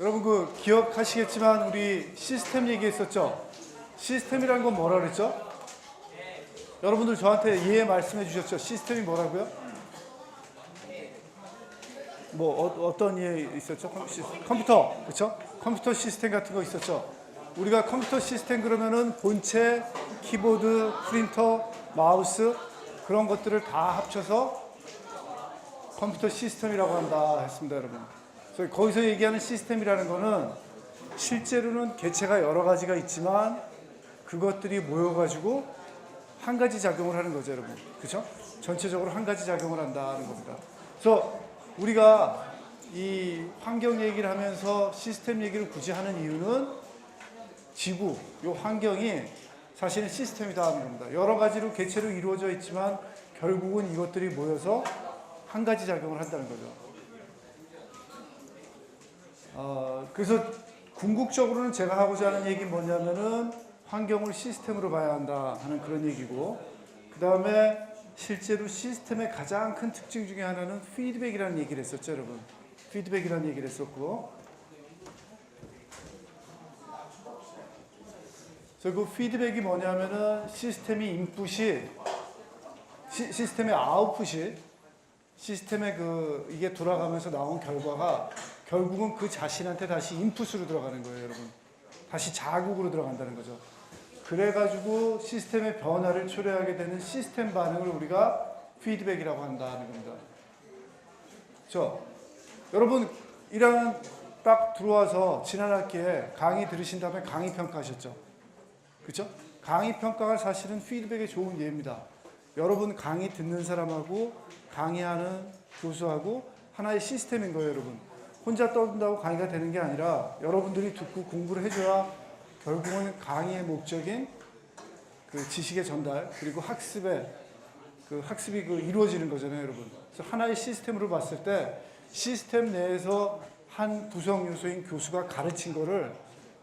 여러분 그 기억하시겠지만 우리 시스템 얘기했었죠? 시스템이라는 건 뭐라 그랬죠? 여러분들 저한테 이해 말씀해 주셨죠? 시스템이 뭐라고요? 뭐 어떤 이해 있었죠? 컴퓨터, 그렇죠? 컴퓨터 시스템 같은 거 있었죠? 우리가 컴퓨터 시스템 그러면은 본체, 키보드, 프린터, 마우스 그런 것들을 다 합쳐서 컴퓨터 시스템이라고 한다 했습니다, 여러분. 그래서 거기서 얘기하는 시스템이라는 거는 실제로는 개체가 여러 가지가 있지만 그것들이 모여가지고 한 가지 작용을 하는 거죠, 여러분. 그렇죠? 전체적으로 한 가지 작용을 한다는 겁니다. 그래서 우리가 이 환경 얘기를 하면서 시스템 얘기를 굳이 하는 이유는 지구, 이 환경이 사실은 시스템이다 하는 겁니다. 여러 가지로 개체로 이루어져 있지만 결국은 이것들이 모여서 한 가지 작용을 한다는 거죠. 그래서 궁극적으로는 제가 하고자 하는 얘기는 뭐냐면은 환경을 시스템으로 봐야 한다 하는 그런 얘기고, 그 다음에 실제로 시스템의 가장 큰 특징 중에 하나는 피드백이라는 얘기를 했었죠, 여러분. 피드백이라는 얘기를 했었고, 그래서 그 피드백이 뭐냐면은 시스템이 인풋이 시스템의 아웃풋이 시스템의 이게 돌아가면서 나온 결과가 결국은 그 자신한테 다시 인풋으로 들어가는 거예요, 여러분. 다시 자국으로 들어간다는 거죠. 그래가지고 시스템의 변화를 초래하게 되는 시스템 반응을 우리가 피드백이라고 한다는 겁니다. 여러분 1학년 딱 들어와서 지난 학기에 강의 들으신 다음에 강의 평가하셨죠? 그렇죠? 강의 평가가 사실은 피드백의 좋은 예입니다. 여러분 강의 듣는 사람하고 강의하는 교수하고 하나의 시스템인 거예요, 여러분. 혼자 떠든다고 강의가 되는 게 아니라 여러분들이 듣고 공부를 해줘야 결국은 강의의 목적인 그 지식의 전달 그리고 학습이 이루어지는 거잖아요, 여러분. 그래서 하나의 시스템으로 봤을 때 시스템 내에서 한 구성 요소인 교수가 가르친 거를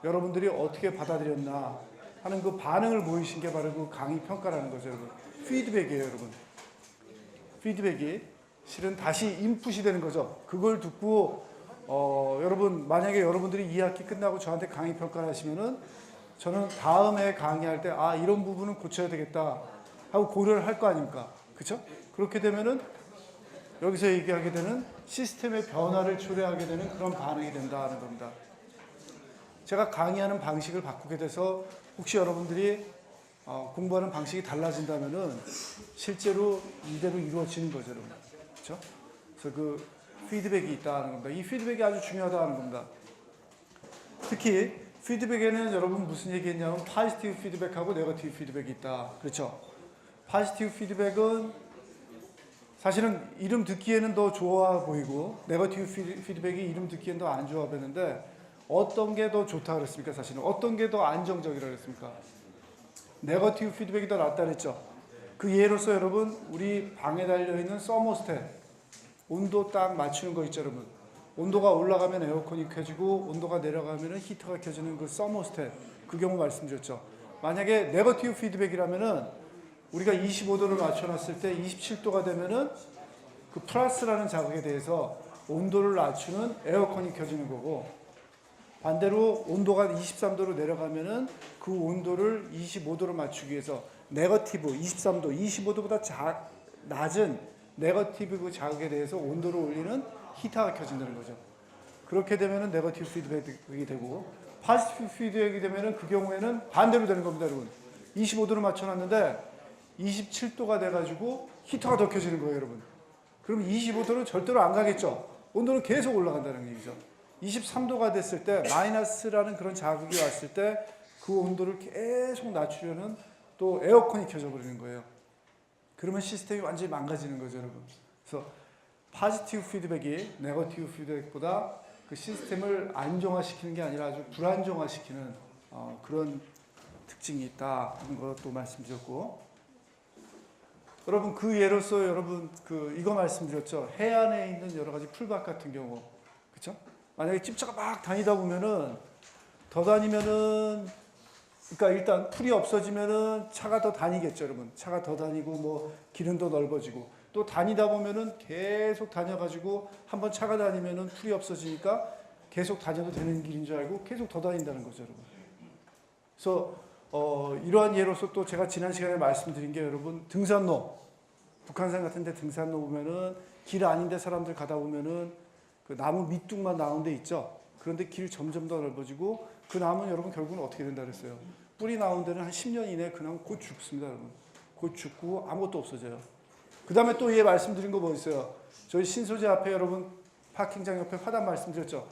여러분들이 어떻게 받아들였나 하는 그 반응을 보이신 게 바로 그 강의 평가라는 거죠, 여러분. 피드백이에요, 여러분. 피드백이 실은 다시 인풋이 되는 거죠. 그걸 듣고 여러분 만약에 여러분들이 2학기 끝나고 저한테 강의 평가를 하시면은 저는 다음에 강의할 때 이런 부분은 고쳐야 되겠다 하고 고려를 할 거 아닙니까? 그렇죠? 그렇게 되면은 여기서 얘기하게 되는 시스템의 변화를 초래하게 되는 그런 반응이 된다는 겁니다. 제가 강의하는 방식을 바꾸게 돼서 혹시 여러분들이 공부하는 방식이 달라진다면은 실제로 이대로 이루어지는 거죠, 여러분. 그렇죠? 그래서 그 피드백이 있다는 겁니다. 이 피드백이 아주 중요하다는 겁니다. 특히 피드백에는 여러분 무슨 얘기했냐면 포지티브 피드백하고 네거티브 피드백이 있다. 그렇죠? 포지티브 피드백은 사실은 이름 듣기에는 더 좋아 보이고 네거티브 피드백이 이름 듣기에는 더 안 좋아 보이는데 어떤 게 더 좋다 그랬습니까? 사실은 어떤 게 더 안정적이라 그랬습니까? 네거티브 피드백이 더 낫다 그랬죠? 그 예로서 여러분 우리 방에 달려있는 서모스탯 온도 딱 맞추는 거 있죠, 여러분. 온도가 올라가면 에어컨이 켜지고 온도가 내려가면 히터가 켜지는 그 서모스탯 그 경우 말씀드렸죠. 만약에 네거티브 피드백이라면은 우리가 25도를 맞춰놨을 때 27도가 되면은 그 플러스라는 자극에 대해서 온도를 낮추는 에어컨이 켜지는 거고, 반대로 온도가 23도로 내려가면은 그 온도를 25도로 맞추기 위해서 네거티브 23도, 25도보다 낮은 네거티브 그 자극에 대해서 온도를 올리는 히터가 켜진다는 거죠. 그렇게 되면은 네거티브 피드백이 되고, 포지티브 피드백이 되면은 그 경우에는 반대로 되는 겁니다, 여러분. 25도로 맞춰놨는데 27도가 돼가지고 히터가 더 켜지는 거예요, 여러분. 그럼 25도는 절대로 안 가겠죠. 온도는 계속 올라간다는 얘기죠. 23도가 됐을 때 마이너스라는 그런 자극이 왔을 때 그 온도를 계속 낮추려는 또 에어컨이 켜져 버리는 거예요. 그러면 시스템이 완전히 망가지는 거죠, 여러분. 그래서 포지티브 피드백이 네거티브 피드백보다 그 시스템을 안정화시키는 게 아니라 아주 불안정화시키는 그런 특징이 있다 하는 것도 말씀드렸고, 여러분 그 예로서 여러분 이거 말씀드렸죠. 해안에 있는 여러 가지 풀밭 같은 경우, 그렇죠? 만약에 집차가 막 다니다 보면은 더 다니면은 그러니까 일단 풀이 없어지면은 차가 더 다니겠죠, 여러분. 차가 더 다니고 뭐 길은 더 넓어지고 또 다니다 보면은 계속 다녀가지고 한번 차가 다니면은 풀이 없어지니까 계속 다녀도 되는 길인 줄 알고 계속 더 다닌다는 거죠, 여러분. 그래서 이러한 예로서 또 제가 지난 시간에 말씀드린 게 여러분 등산로, 북한산 같은 데 등산로 보면은 길 아닌데 사람들 가다 보면은 그 나무 밑둥만 나온 데 있죠. 그런데 길 점점 더 넓어지고 그 나무는 여러분 결국은 어떻게 된다 그랬어요. 뿌리 나온 데는 한 10년 이내에 그 나무 곧 죽습니다, 여러분. 곧 죽고 아무것도 없어져요. 그 다음에 또 예 말씀드린 거 뭐 있어요? 저희 신소재 앞에 여러분 파킹장 옆에 화단 말씀드렸죠.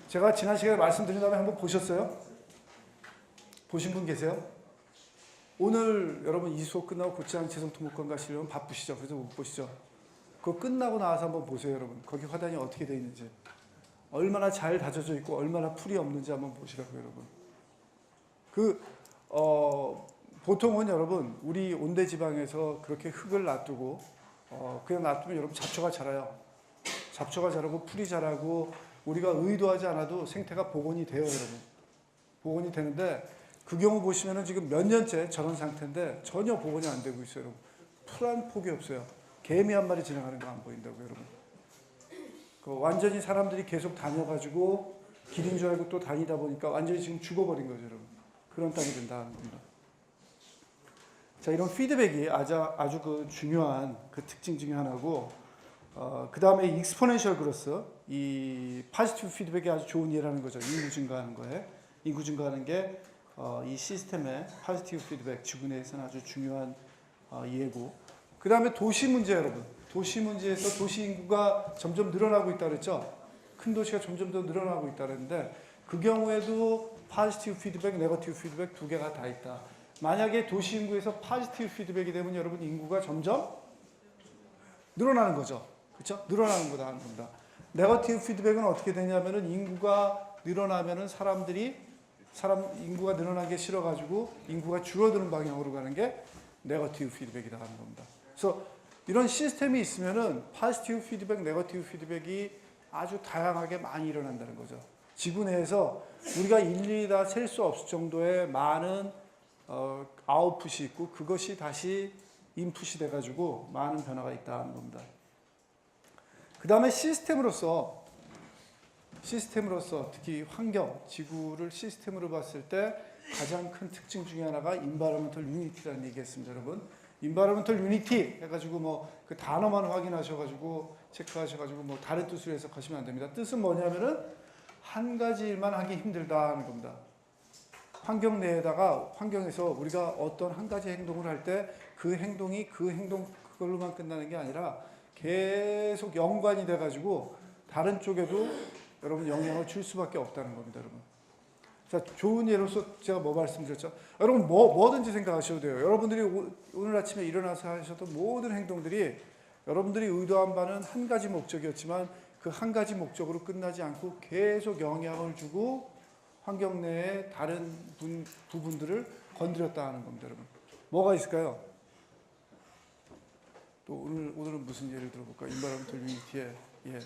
제가 지난 시간에 말씀드린 다음에 한번 보셨어요? 보신 분 계세요? 오늘 여러분 이 수업 끝나고 고치장 재성토목관 가시려면 바쁘시죠? 그래서 못 보시죠? 그거 끝나고 나와서 한번 보세요, 여러분. 거기 화단이 어떻게 되어 있는지. 얼마나 잘 다져져 있고 얼마나 풀이 없는지 한번 보시라고요, 여러분. 보통은 여러분 우리 온대 지방에서 그렇게 흙을 놔두고 그냥 놔두면 여러분 잡초가 자라요. 잡초가 자라고 풀이 자라고 우리가 의도하지 않아도 생태가 복원이 돼요, 여러분. 복원이 되는데 그 경우 보시면은 지금 몇 년째 저런 상태인데 전혀 복원이 안 되고 있어요, 여러분. 풀 한 폭이 없어요. 개미 한 마리 지나가는 거 안 보인다고요, 여러분. 완전히 사람들이 계속 다녀가지고 길인 줄 알고 또 다니다 보니까 완전히 지금 죽어버린 거죠, 여러분. 그런 땅이 된다는 겁니다. 자, 이런 피드백이 아주 그 중요한 그 특징 중에 하나고, 그 다음에 익스포넨셜 그로스, 이 파지티브 피드백이 아주 좋은 예라는 거죠. 인구 증가하는 거에. 인구 증가하는 게 이 시스템의 파지티브 피드백, 지구 내에서는 아주 중요한 예고. 그 다음에 도시 문제, 여러분. 도시 문제에서 도시 인구가 점점 늘어나고 있다 그랬죠. 큰 도시가 점점 더 늘어나고 있다 그랬는데 그 경우에도 파지티브 피드백, 네거티브 피드백 두 개가 다 있다. 만약에 도시 인구에서 파지티브 피드백이 되면 여러분 인구가 점점 늘어나는 거죠. 그렇죠? 늘어나는 거다 하는 겁니다. 네거티브 피드백은 어떻게 되냐면은 인구가 늘어나면은 인구가 늘어난 게 싫어가지고 인구가 줄어드는 방향으로 가는 게 네거티브 피드백이다 하는 겁니다. 그래서 이런 시스템이 있으면은 파지티브 피드백, 네거티브 피드백이 아주 다양하게 많이 일어난다는 거죠. 지구 내에서 우리가 일일이 다 셀 수 없을 정도의 많은 아웃풋이 있고 그것이 다시 인풋이 돼가지고 많은 변화가 있다는 겁니다. 그 다음에 시스템으로서 특히 환경, 지구를 시스템으로 봤을 때 가장 큰 특징 중에 하나가 Environmental Unity라는 얘기했습니다, 여러분. Environmental Unity 해가지고 뭐 그 단어만 확인하셔가지고 체크하셔가지고 뭐 다른 뜻으로 해석하시면 안 됩니다. 뜻은 뭐냐면은 한 가지 일만 하기 힘들다는 겁니다. 환경 내에다가 환경에서 우리가 어떤 한 가지 행동을 할 때 그 행동이 그걸로만 끝나는 게 아니라 계속 연관이 돼가지고 다른 쪽에도 여러분 영향을 줄 수밖에 없다는 겁니다, 여러분. 자, 좋은 예로서 제가 뭐 말씀드렸죠? 여러분 뭐든지 생각하셔도 돼요. 여러분들이 오늘 아침에 일어나서 하셨던 모든 행동들이 여러분들이 의도한 바는 한 가지 목적이었지만 그 한 가지 목적으로 끝나지 않고 계속 영향을 주고 환경 내의 다른 부분들을 건드렸다 하는 겁니다, 여러분. 뭐가 있을까요? 또 오늘은 무슨 예를 들어볼까요? Environmental Unity의 예.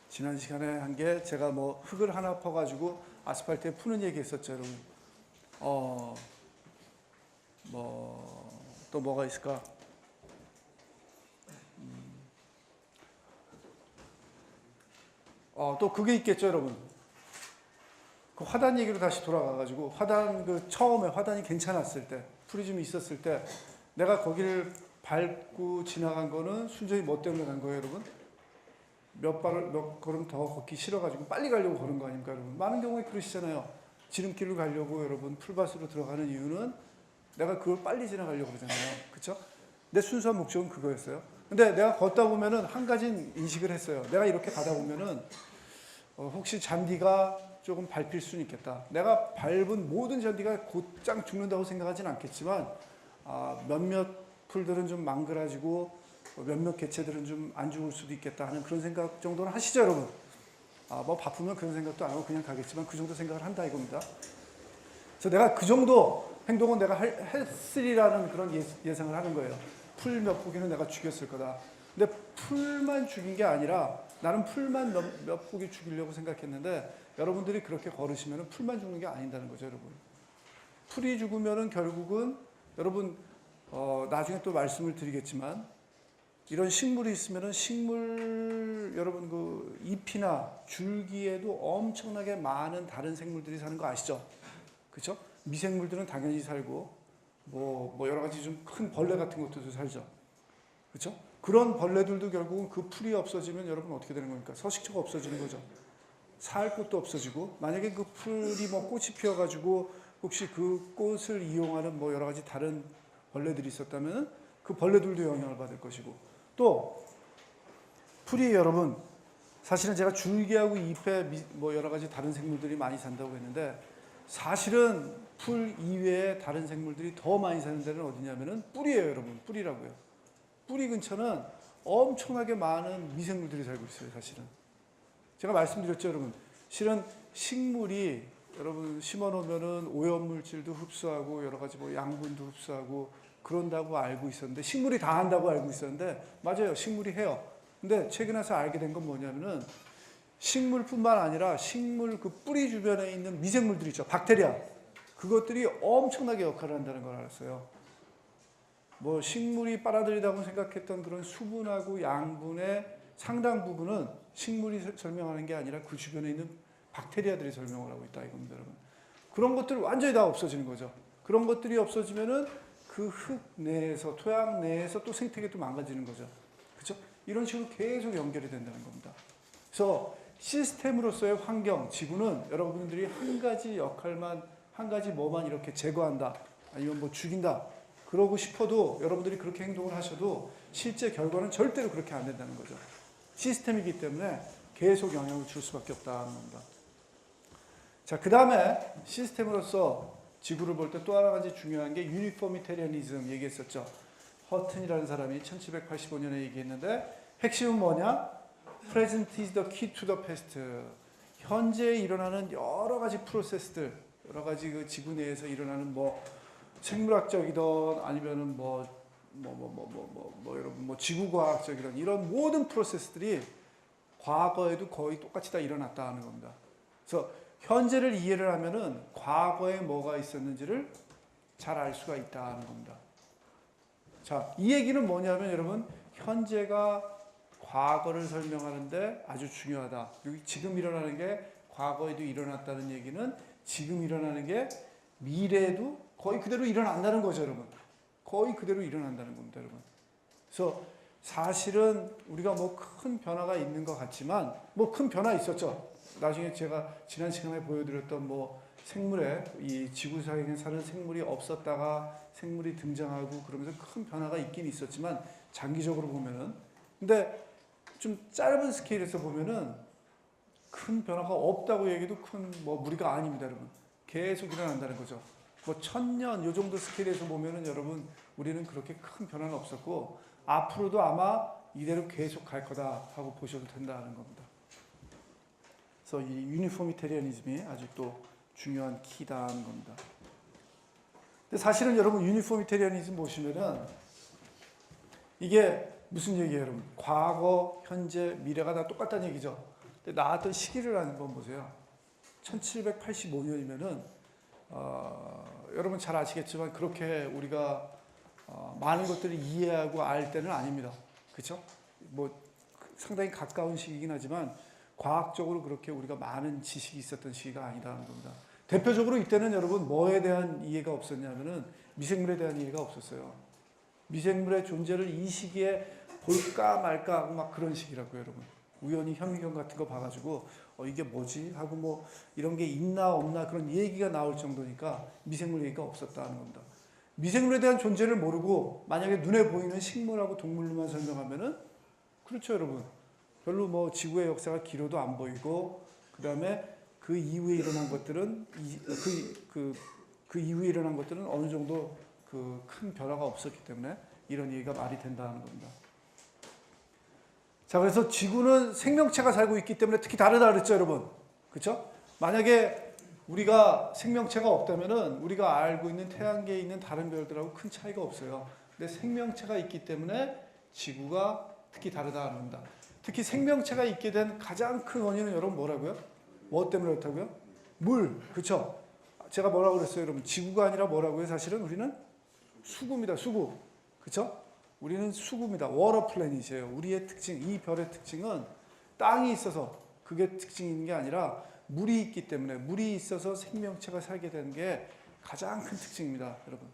지난 시간에 한 게 제가 뭐 흙을 하나 퍼가지고 아스팔트에 푸는 얘기 했었죠, 여러분. 또 뭐가 있을까? 또 그게 있겠죠, 여러분. 그 화단 얘기로 다시 돌아가가지고 화단 처음에 화단이 괜찮았을 때, 풀이 좀 있었을 때 내가 거기를 밟고 지나간 거는 순전히 뭐 때문에 간 거예요, 여러분? 몇 걸음 더 걷기 싫어가지고 빨리 가려고 걸은 거 아닙니까, 여러분? 많은 경우에 그러시잖아요. 지름길로 가려고 여러분 풀밭으로 들어가는 이유는 내가 그걸 빨리 지나가려고 그러잖아요. 그렇죠? 내 순수한 목적은 그거였어요. 근데 내가 걷다 보면은 한 가지 인식을 했어요. 내가 이렇게 가다 보면은 혹시 잔디가 조금 밟힐 수는 있겠다. 내가 밟은 모든 잔디가 곧장 죽는다고 생각하진 않겠지만 몇몇 풀들은 좀 망그라지고 몇몇 개체들은 좀 안 죽을 수도 있겠다 하는 그런 생각 정도는 하시죠, 여러분? 뭐 바쁘면 그런 생각도 안 하고 그냥 가겠지만 그 정도 생각을 한다 이겁니다. 그래서 내가 그 정도 행동은 내가 했으리라는 그런 예상을 하는 거예요. 풀 몇 포기는 내가 죽였을 거다. 근데 풀만 죽인 게 아니라 나는 풀만 몇 포기 죽이려고 생각했는데 여러분들이 그렇게 걸으시면 풀만 죽는 게 아닌다는 거죠, 여러분. 풀이 죽으면 결국은 여러분 나중에 또 말씀을 드리겠지만 이런 식물이 있으면은 식물 여러분 그 잎이나 줄기에도 엄청나게 많은 다른 생물들이 사는 거 아시죠? 그렇죠? 미생물들은 당연히 살고 뭐 여러 가지 좀 큰 벌레 같은 것들도 살죠. 그렇죠? 그런 벌레들도 결국은 그 풀이 없어지면 여러분 어떻게 되는 겁니까? 서식처가 없어지는 거죠. 살 곳도 없어지고 만약에 그 풀이 뭐 꽃이 피어가지고 혹시 그 꽃을 이용하는 뭐 여러 가지 다른 벌레들이 있었다면 그 벌레들도 영향을 받을 것이고 또 풀이 여러분 사실은 제가 줄기하고 잎에 뭐 여러 가지 다른 생물들이 많이 산다고 했는데 사실은 풀 이외에 다른 생물들이 더 많이 사는 데는 어디냐면은 뿌리예요, 여러분. 뿌리라고요. 뿌리 근처는 엄청나게 많은 미생물들이 살고 있어요, 사실은. 제가 말씀드렸죠, 여러분. 실은 식물이 여러분 심어 놓으면은 오염물질도 흡수하고 여러 가지 뭐 양분도 흡수하고 그런다고 알고 있었는데 식물이 다 한다고 알고 있었는데 맞아요, 식물이 해요. 근데 최근에 와서 알게 된 건 뭐냐면은 식물뿐만 아니라 식물 그 뿌리 주변에 있는 미생물들 있죠, 박테리아. 그것들이 엄청나게 역할을 한다는 걸 알았어요. 뭐 식물이 빨아들이다고 생각했던 그런 수분하고 양분의 상당 부분은 식물이 설명하는 게 아니라 그 주변에 있는 박테리아들이 설명을 하고 있다 이겁니다, 여러분. 그런 것들 완전히 다 없어지는 거죠. 그런 것들이 없어지면은 그 흙 내에서 토양 내에서 또 생태계 또 망가지는 거죠. 그렇죠? 이런 식으로 계속 연결이 된다는 겁니다. 그래서 시스템으로서의 환경, 지구는 여러분들이 한 가지 역할만, 한 가지 뭐만 이렇게 제거한다, 아니면 뭐 죽인다, 그러고 싶어도 여러분들이 그렇게 행동을 하셔도 실제 결과는 절대로 그렇게 안 된다는 거죠. 시스템이기 때문에 계속 영향을 줄 수밖에 없다는 겁니다. 자, 그 다음에 시스템으로서 지구를 볼 때 또 하나 가지 중요한 게 유니포미테리아니즘 얘기했었죠. 허튼이라는 사람이 1785년에 얘기했는데 핵심은 뭐냐? Present is the key to the past. 현재에 일어나는 여러 가지 프로세스들, 여러 가지 그 지구 내에서 일어나는 뭐 생물학적이든 아니면은 여러분 뭐 지구과학적이든 이런 모든 프로세스들이 과거에도 거의 똑같이 다 일어났다는 겁니다. 그래서 현재를 이해를 하면은 과거에 뭐가 있었는지를 잘 알 수가 있다는 겁니다. 자, 이 얘기는 뭐냐면 여러분 현재가 과거를 설명하는데 아주 중요하다. 그리고 지금 일어나는 게 과거에도 일어났다는 얘기는 지금 일어나는 게 미래에도 거의 그대로 일어난다는 거죠, 여러분. 거의 그대로 일어난다는 겁니다, 여러분. 그래서 사실은 우리가 뭐 큰 변화가 있는 것 같지만 뭐 큰 변화 있었죠. 나중에 제가 지난 시간에 보여드렸던 뭐 생물에 이 지구상에 사는 생물이 없었다가 생물이 등장하고 그러면서 큰 변화가 있긴 있었지만 장기적으로 보면은 근데 좀 짧은 스케일에서 보면은 큰 변화가 없다고 얘기도 큰 뭐 무리가 아닙니다, 여러분. 계속 일어난다는 거죠. 뭐 1000년 요 정도 스케일에서 보면은 여러분 우리는 그렇게 큰 변화는 없었고 앞으로도 아마 이대로 계속 갈 거다 하고 보셔도 된다는 겁니다. 그래서 이 유니포미테리아니즘이 아주 또 중요한 키다는 겁니다. 근데 사실은 여러분 유니포미테리아니즘 보시면은 이게 무슨 얘기예요, 여러분? 과거, 현재, 미래가 다 똑같다는 얘기죠. 근데 나왔던 시기를 한번 보세요. 1785년이면은 여러분 잘 아시겠지만 그렇게 우리가 많은 것들을 이해하고 알 때는 아닙니다. 그렇죠? 뭐 상당히 가까운 시기이긴 하지만 과학적으로 그렇게 우리가 많은 지식이 있었던 시기가 아니라는 겁니다. 대표적으로 이때는 여러분 뭐에 대한 이해가 없었냐면은 미생물에 대한 이해가 없었어요. 미생물의 존재를 이 시기에 볼까 말까 하고 막 그런 시기라고요, 여러분. 우연히 현미경 같은 거 봐가지고 이게 뭐지? 하고 뭐 이런 게 있나 없나 그런 얘기가 나올 정도니까 미생물 얘기가 없었다는 겁니다. 미생물에 대한 존재를 모르고 만약에 눈에 보이는 식물하고 동물로만 설명하면은 그렇죠, 여러분. 별로 뭐 지구의 역사가 길어도 안 보이고 그다음에 그 이후에 일어난 것들은 그 이후에 일어난 것들은 어느 정도 그 큰 변화가 없었기 때문에 이런 얘기가 말이 된다는 겁니다. 자, 그래서 지구는 생명체가 살고 있기 때문에 특히 다르다 그랬죠, 여러분. 그렇죠? 만약에 우리가 생명체가 없다면은 우리가 알고 있는 태양계에 있는 다른 별들하고 큰 차이가 없어요. 근데 생명체가 있기 때문에 지구가 특히 다르다는 겁니다. 특히 생명체가 있게 된 가장 큰 원인은 여러분 뭐라고요? 뭐 때문에 그렇다고요? 물, 그렇죠? 제가 뭐라고 그랬어요, 여러분? 지구가 아니라 뭐라고요? 사실은 우리는 수구입니다, 수구. 그렇죠? 우리는 수구입니다. 워터 플래닛이에요. 우리의 특징, 이 별의 특징은 땅이 있어서 그게 특징인 게 아니라 물이 있기 때문에, 물이 있어서 생명체가 살게 되는 게 가장 큰 특징입니다, 여러분.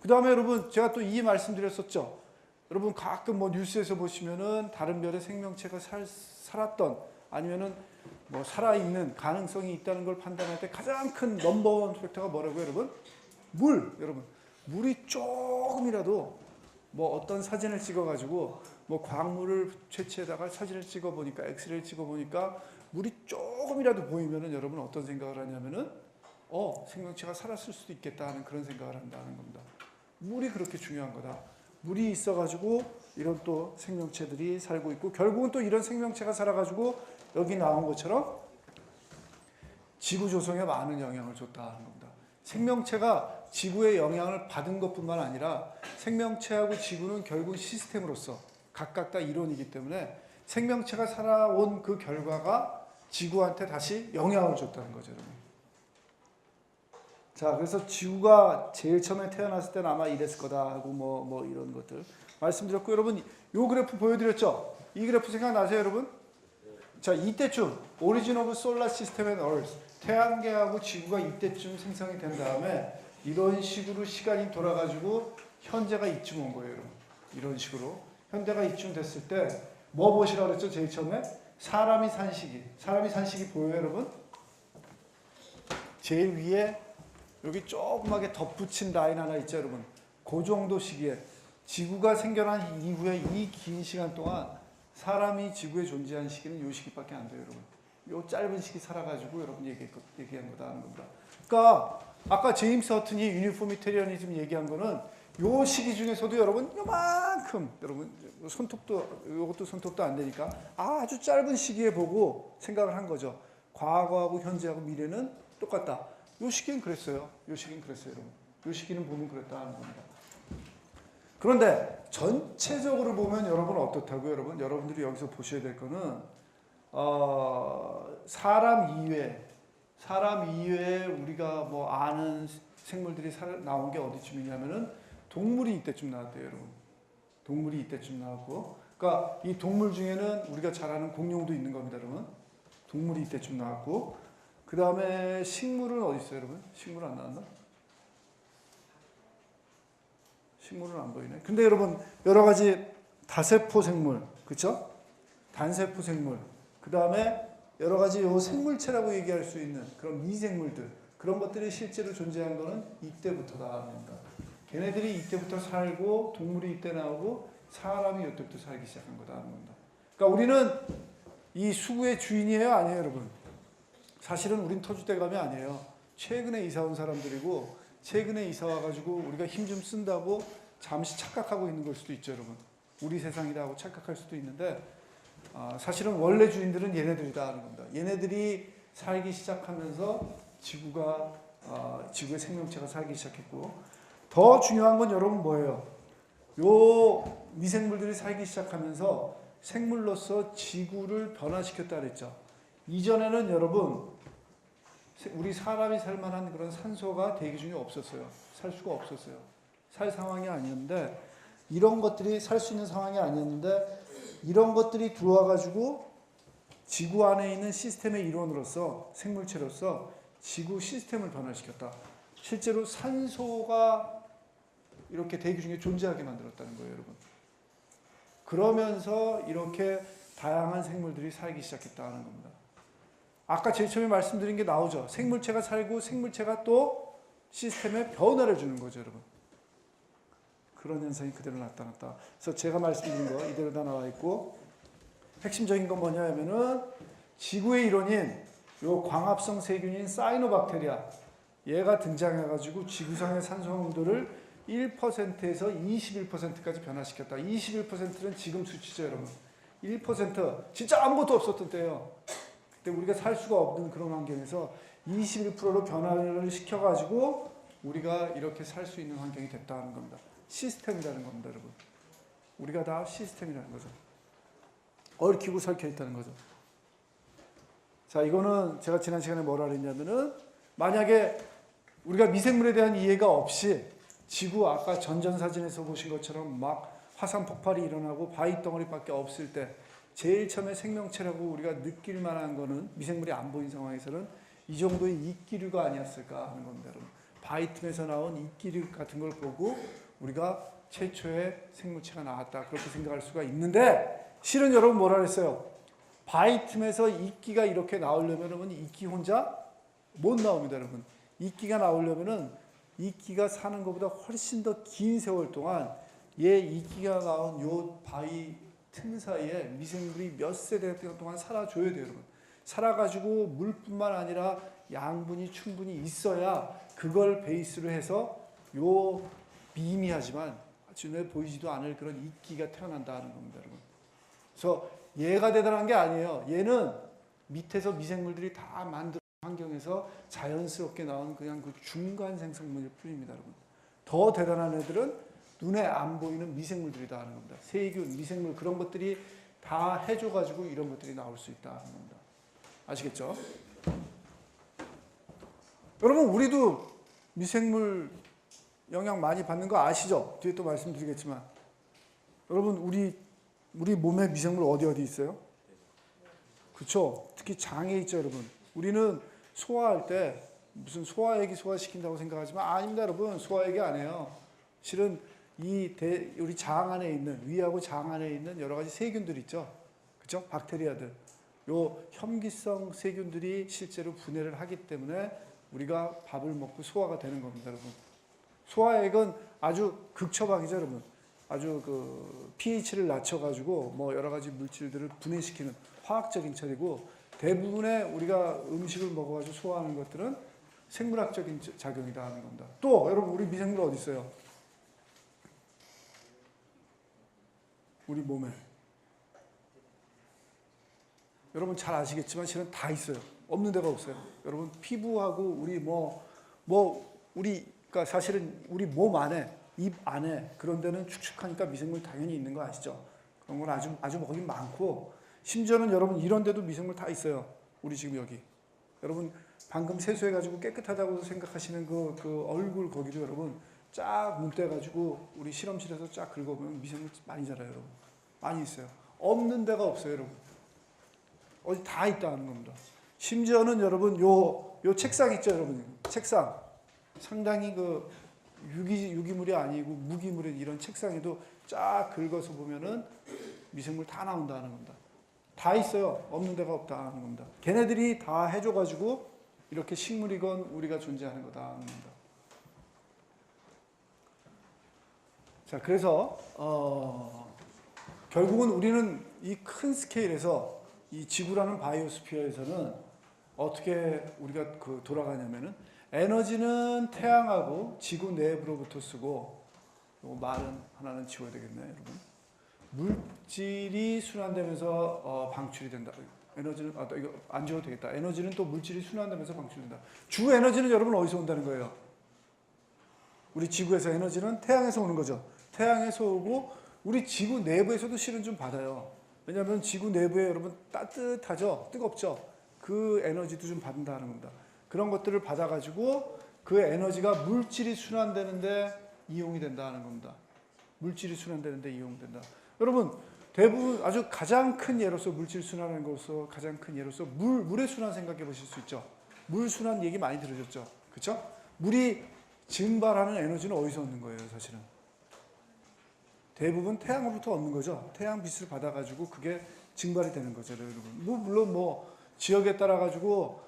그 다음에 여러분, 제가 또 이 말씀드렸었죠. 여러분 가끔 뭐 뉴스에서 보시면은 다른 별에 생명체가 살았던, 아니면은 뭐 살아있는 가능성이 있다는 걸 판단할 때 가장 큰 넘버원 팩터가 뭐라고요, 여러분? 물, 여러분. 물이 조금이라도 뭐 어떤 사진을 찍어가지고 뭐 광물을 채취에다가 사진을 찍어보니까, 엑스레이를 찍어보니까 물이 조금이라도 보이면은 여러분 어떤 생각을 하냐면은 생명체가 살았을 수도 있겠다 하는 그런 생각을 한다는 겁니다. 물이 그렇게 중요한 거다. 물이 있어가지고 이런 또 생명체들이 살고 있고, 결국은 또 이런 생명체가 살아가지고 여기 나온 것처럼 지구 조성에 많은 영향을 줬다는 겁니다. 생명체가 지구의 영향을 받은 것뿐만 아니라 생명체하고 지구는 결국 시스템으로서 각각 다 이론이기 때문에 생명체가 살아온 그 결과가 지구한테 다시 영향을 줬다는 거죠, 여러분. 자, 그래서 지구가 제일 처음에 태어났을 때는 아마 이랬을 거다 하고 뭐 이런 것들 말씀드렸고, 여러분 요 그래프 보여드렸죠? 이 그래프 생각나세요, 여러분? 자, 이때쯤 오리진 오브 솔라 시스템 앤 얼스, 태양계하고 지구가 이때쯤 생성이 된 다음에 이런 식으로 시간이 돌아가지고 현재가 이쯤 온 거예요, 여러분. 이런 식으로 현재가 이쯤 됐을 때 뭐 보시라고 그랬죠? 제일 처음에 사람이 산 시기. 사람이 산 시기 보여요, 여러분? 제일 위에 여기 조그맣게 덧붙인 라인 하나 있죠, 여러분? 그 정도 시기에 지구가 생겨난 이후에 이 긴 시간 동안 사람이 지구에 존재한 시기는 이 시기밖에 안 돼요, 여러분. 요 짧은 시기 살아가지고 여러분 얘기한 거다 하는 겁니다. 그러니까 아까 제임스 허튼이 유니포미테리언이즘 얘기한 거는 요 시기 중에서도 여러분 요만큼, 여러분 이것도 손톱도 안 되니까 아주 짧은 시기에 보고 생각을 한 거죠. 과거하고 현재하고 미래는 똑같다. 요 시기는 그랬어요. 요 시기는 그랬어요, 여러분. 요 시기는 보면 그랬다 하는 겁니다. 그런데 전체적으로 보면 여러분 어떻다고요, 여러분? 여러분들이 여기서 보셔야 될 거는 사람 이외에 우리가 뭐 아는 생물들이 나온 게 어디쯤이냐면은 동물이 이때쯤 나왔대요, 여러분. 동물이 이때쯤 나왔고, 그러니까 이 동물 중에는 우리가 잘 아는 공룡도 있는 겁니다, 여러분. 동물이 이때쯤 나왔고, 그 다음에 식물은 어디 있어요, 여러분? 식물 안 나왔나? 식물은 안 보이네. 근데 여러분 여러 가지 다세포 생물, 그렇죠? 단세포 생물, 그 다음에 여러 가지 요 생물체라고 얘기할 수 있는 그런 미생물들, 그런 것들이 실제로 존재한 거는 이때부터다 합니다. 걔네들이 이때부터 살고 동물이 이때 나오고 사람이 이때부터 살기 시작한 거다 하는 겁니다. 그러니까 우리는 이 수구의 주인이에요, 아니에요, 여러분? 사실은 우린 터줏대감이 아니에요. 최근에 이사 온 사람들이고, 최근에 이사 와가지고 우리가 힘 좀 쓴다고 잠시 착각하고 있는 걸 수도 있죠, 여러분. 우리 세상이다 하고 착각할 수도 있는데 사실은 원래 주인들은 얘네들이다 하는 겁니다. 얘네들이 살기 시작하면서 지구의 생명체가 살기 시작했고, 더 중요한 건 여러분 뭐예요? 요 미생물들이 살기 시작하면서 생물로서 지구를 변화시켰다 그랬죠. 이전에는 여러분 우리 사람이 살 만한 그런 산소가 대기 중에 없었어요. 살 수가 없었어요. 살 상황이 아니었는데, 이런 것들이 살 수 있는 상황이 아니었는데, 이런 것들이 들어와가지고 지구 안에 있는 시스템의 일원으로서, 생물체로서 지구 시스템을 변화시켰다. 실제로 산소가 이렇게 대기 중에 존재하게 만들었다는 거예요, 여러분. 그러면서 이렇게 다양한 생물들이 살기 시작했다는 겁니다. 아까 제일 처음에 말씀드린 게 나오죠. 생물체가 살고 생물체가 또 시스템에 변화를 주는 거죠, 여러분. 그런 현상이 그대로 나타났다. 그래서 제가 말씀드린 거 이대로 다 나와 있고, 핵심적인 건 뭐냐 하면은 지구의 이론인 요 광합성 세균인 사이노박테리아, 얘가 등장해가지고 지구상의 산소 농도를 1%에서 21%까지 변화시켰다. 21%는 지금 수치죠, 여러분. 1% 진짜 아무것도 없었던 때예요. 그때 우리가 살 수가 없는 그런 환경에서 21%로 변화를 시켜가지고 우리가 이렇게 살 수 있는 환경이 됐다는 겁니다. 시스템이라는 겁니다, 여러분. 우리가 다 시스템이라는 거죠. 얽히고 설켜 있다는 거죠. 자, 이거는 제가 지난 시간에 뭐라 그랬냐면은, 만약에 우리가 미생물에 대한 이해가 없이 지구 아까 전전사진에서 보신 것처럼 막 화산 폭발이 일어나고 바위 덩어리밖에 없을 때 제일 처음에 생명체라고 우리가 느낄 만한 거는 미생물이 안 보인 상황에서는 이 정도의 이끼류가 아니었을까 하는 겁니다. 여러분. 바위 틈에서 나온 이끼류 같은 걸 보고 우리가 최초의 생물체가 나왔다 그렇게 생각할 수가 있는데 실은 여러분 뭐라 그랬어요? 바위 틈에서 이끼가 이렇게 나오려면 이끼 혼자 못 나옵니다. 여러분. 이끼가 나오려면은 이끼가 사는 것보다 훨씬 더 긴 세월 동안 얘 이끼가 나온 요 바위 틈 사이에 미생물이 몇 세대 동안 살아줘야 돼요. 여러분. 살아가지고 물뿐만 아니라 양분이 충분히 있어야 그걸 베이스로 해서 요 미미하지만 아주 눈에 보이지도 않을 그런 이끼가 태어난다는 겁니다. 여러분. 그래서 얘가 대단한 게 아니에요. 얘는 밑에서 미생물들이 다 만든 환경에서 자연스럽게 나온 그냥 그 중간 생성물일 뿐입니다. 여러분. 더 대단한 애들은 눈에 안 보이는 미생물들이다 하는 겁니다. 세균, 미생물 그런 것들이 다 해줘가지고 이런 것들이 나올 수 있다 하는 겁니다. 아시겠죠? 여러분 우리도 미생물 영향 많이 받는 거 아시죠? 뒤에 또 말씀드리겠지만 여러분 우리 몸에 미생물 어디 있어요? 그렇죠? 특히 장에 있죠, 여러분. 우리는 소화할 때 무슨 소화액이 소화시킨다고 생각하지만 아닙니다, 여러분. 소화액이 아니에요. 실은 우리 장 안에 있는 위하고 장 안에 있는 여러 가지 세균들 있죠, 그렇죠? 박테리아들. 요 혐기성 세균들이 실제로 분해를 하기 때문에 우리가 밥을 먹고 소화가 되는 겁니다, 여러분. 소화액은 아주 극처방이죠, 여러분. 아주 그 pH를 낮춰가지고 뭐 여러 가지 물질들을 분해시키는 화학적인 처리고 대부분의 우리가 음식을 먹어가지고 소화하는 것들은 생물학적인 작용이다 하는 겁니다. 또 여러분 우리 미생물 어디 있어요? 우리 몸에. 여러분 잘 아시겠지만 실은 다 있어요. 없는 데가 없어요. 여러분 피부하고 우리 그러니까 사실은 우리 몸 안에 입 안에 그런 데는 축축하니까 미생물 당연히 있는 거 아시죠? 그런 건 아주 거긴 많고 심지어는 여러분 이런 데도 미생물 다 있어요. 우리 지금 여기. 여러분 방금 세수해가지고 깨끗하다고 생각하시는 그 얼굴 거기도 여러분 쫙 문대가지고 우리 실험실에서 쫙 긁어보면 미생물 많이 자라요. 여러분. 많이 있어요. 없는 데가 없어요. 여러분. 어디 다 있다는 겁니다. 심지어는 여러분 요 책상 있죠. 여러분. 책상. 상당히 그 유기물이 아니고 무기물인 이런 책상에도 쫙 긁어서 보면은 미생물 다 나온다는 겁니다. 다 있어요. 없는 데가 없다는 겁니다. 걔네들이 다 해줘가지고 이렇게 식물이건 우리가 존재하는 거다는 겁니다. 자, 그래서 결국은 우리는 이 큰 스케일에서 이 지구라는 바이오스피어에서는 어떻게 우리가 돌아가냐면은 에너지는 태양하고 지구 내부로부터 쓰고 말은 하나는 지워야 되겠네요, 여러분. 물질이 순환되면서 방출이 된다. 에너지는 이거 안 지워도 되겠다. 에너지는 또 물질이 순환되면서 방출된다. 주 에너지는 여러분 어디서 온다는 거예요? 우리 지구에서 에너지는 태양에서 오는 거죠. 태양에서 오고 우리 지구 내부에서도 실은 좀 받아요. 왜냐하면 지구 내부에 여러분 따뜻하죠, 뜨겁죠. 그 에너지도 좀 받는다는 겁니다. 그런 것들을 받아가지고 그 에너지가 물질이 순환되는데 이용이 된다는 겁니다. 물질이 순환되는데 이용된다. 여러분 대부분 아주 가장 큰 예로서 물질 순환하는 것으로 가장 큰 예로서 물의 순환 생각해 보실 수 있죠. 물 순환 얘기 많이 들으셨죠. 그렇죠? 물이 증발하는 에너지는 어디서 얻는 거예요, 사실은? 대부분 태양으로부터 얻는 거죠. 태양 빛을 받아가지고 그게 증발이 되는 거죠, 여러분. 물론 지역에 따라 가지고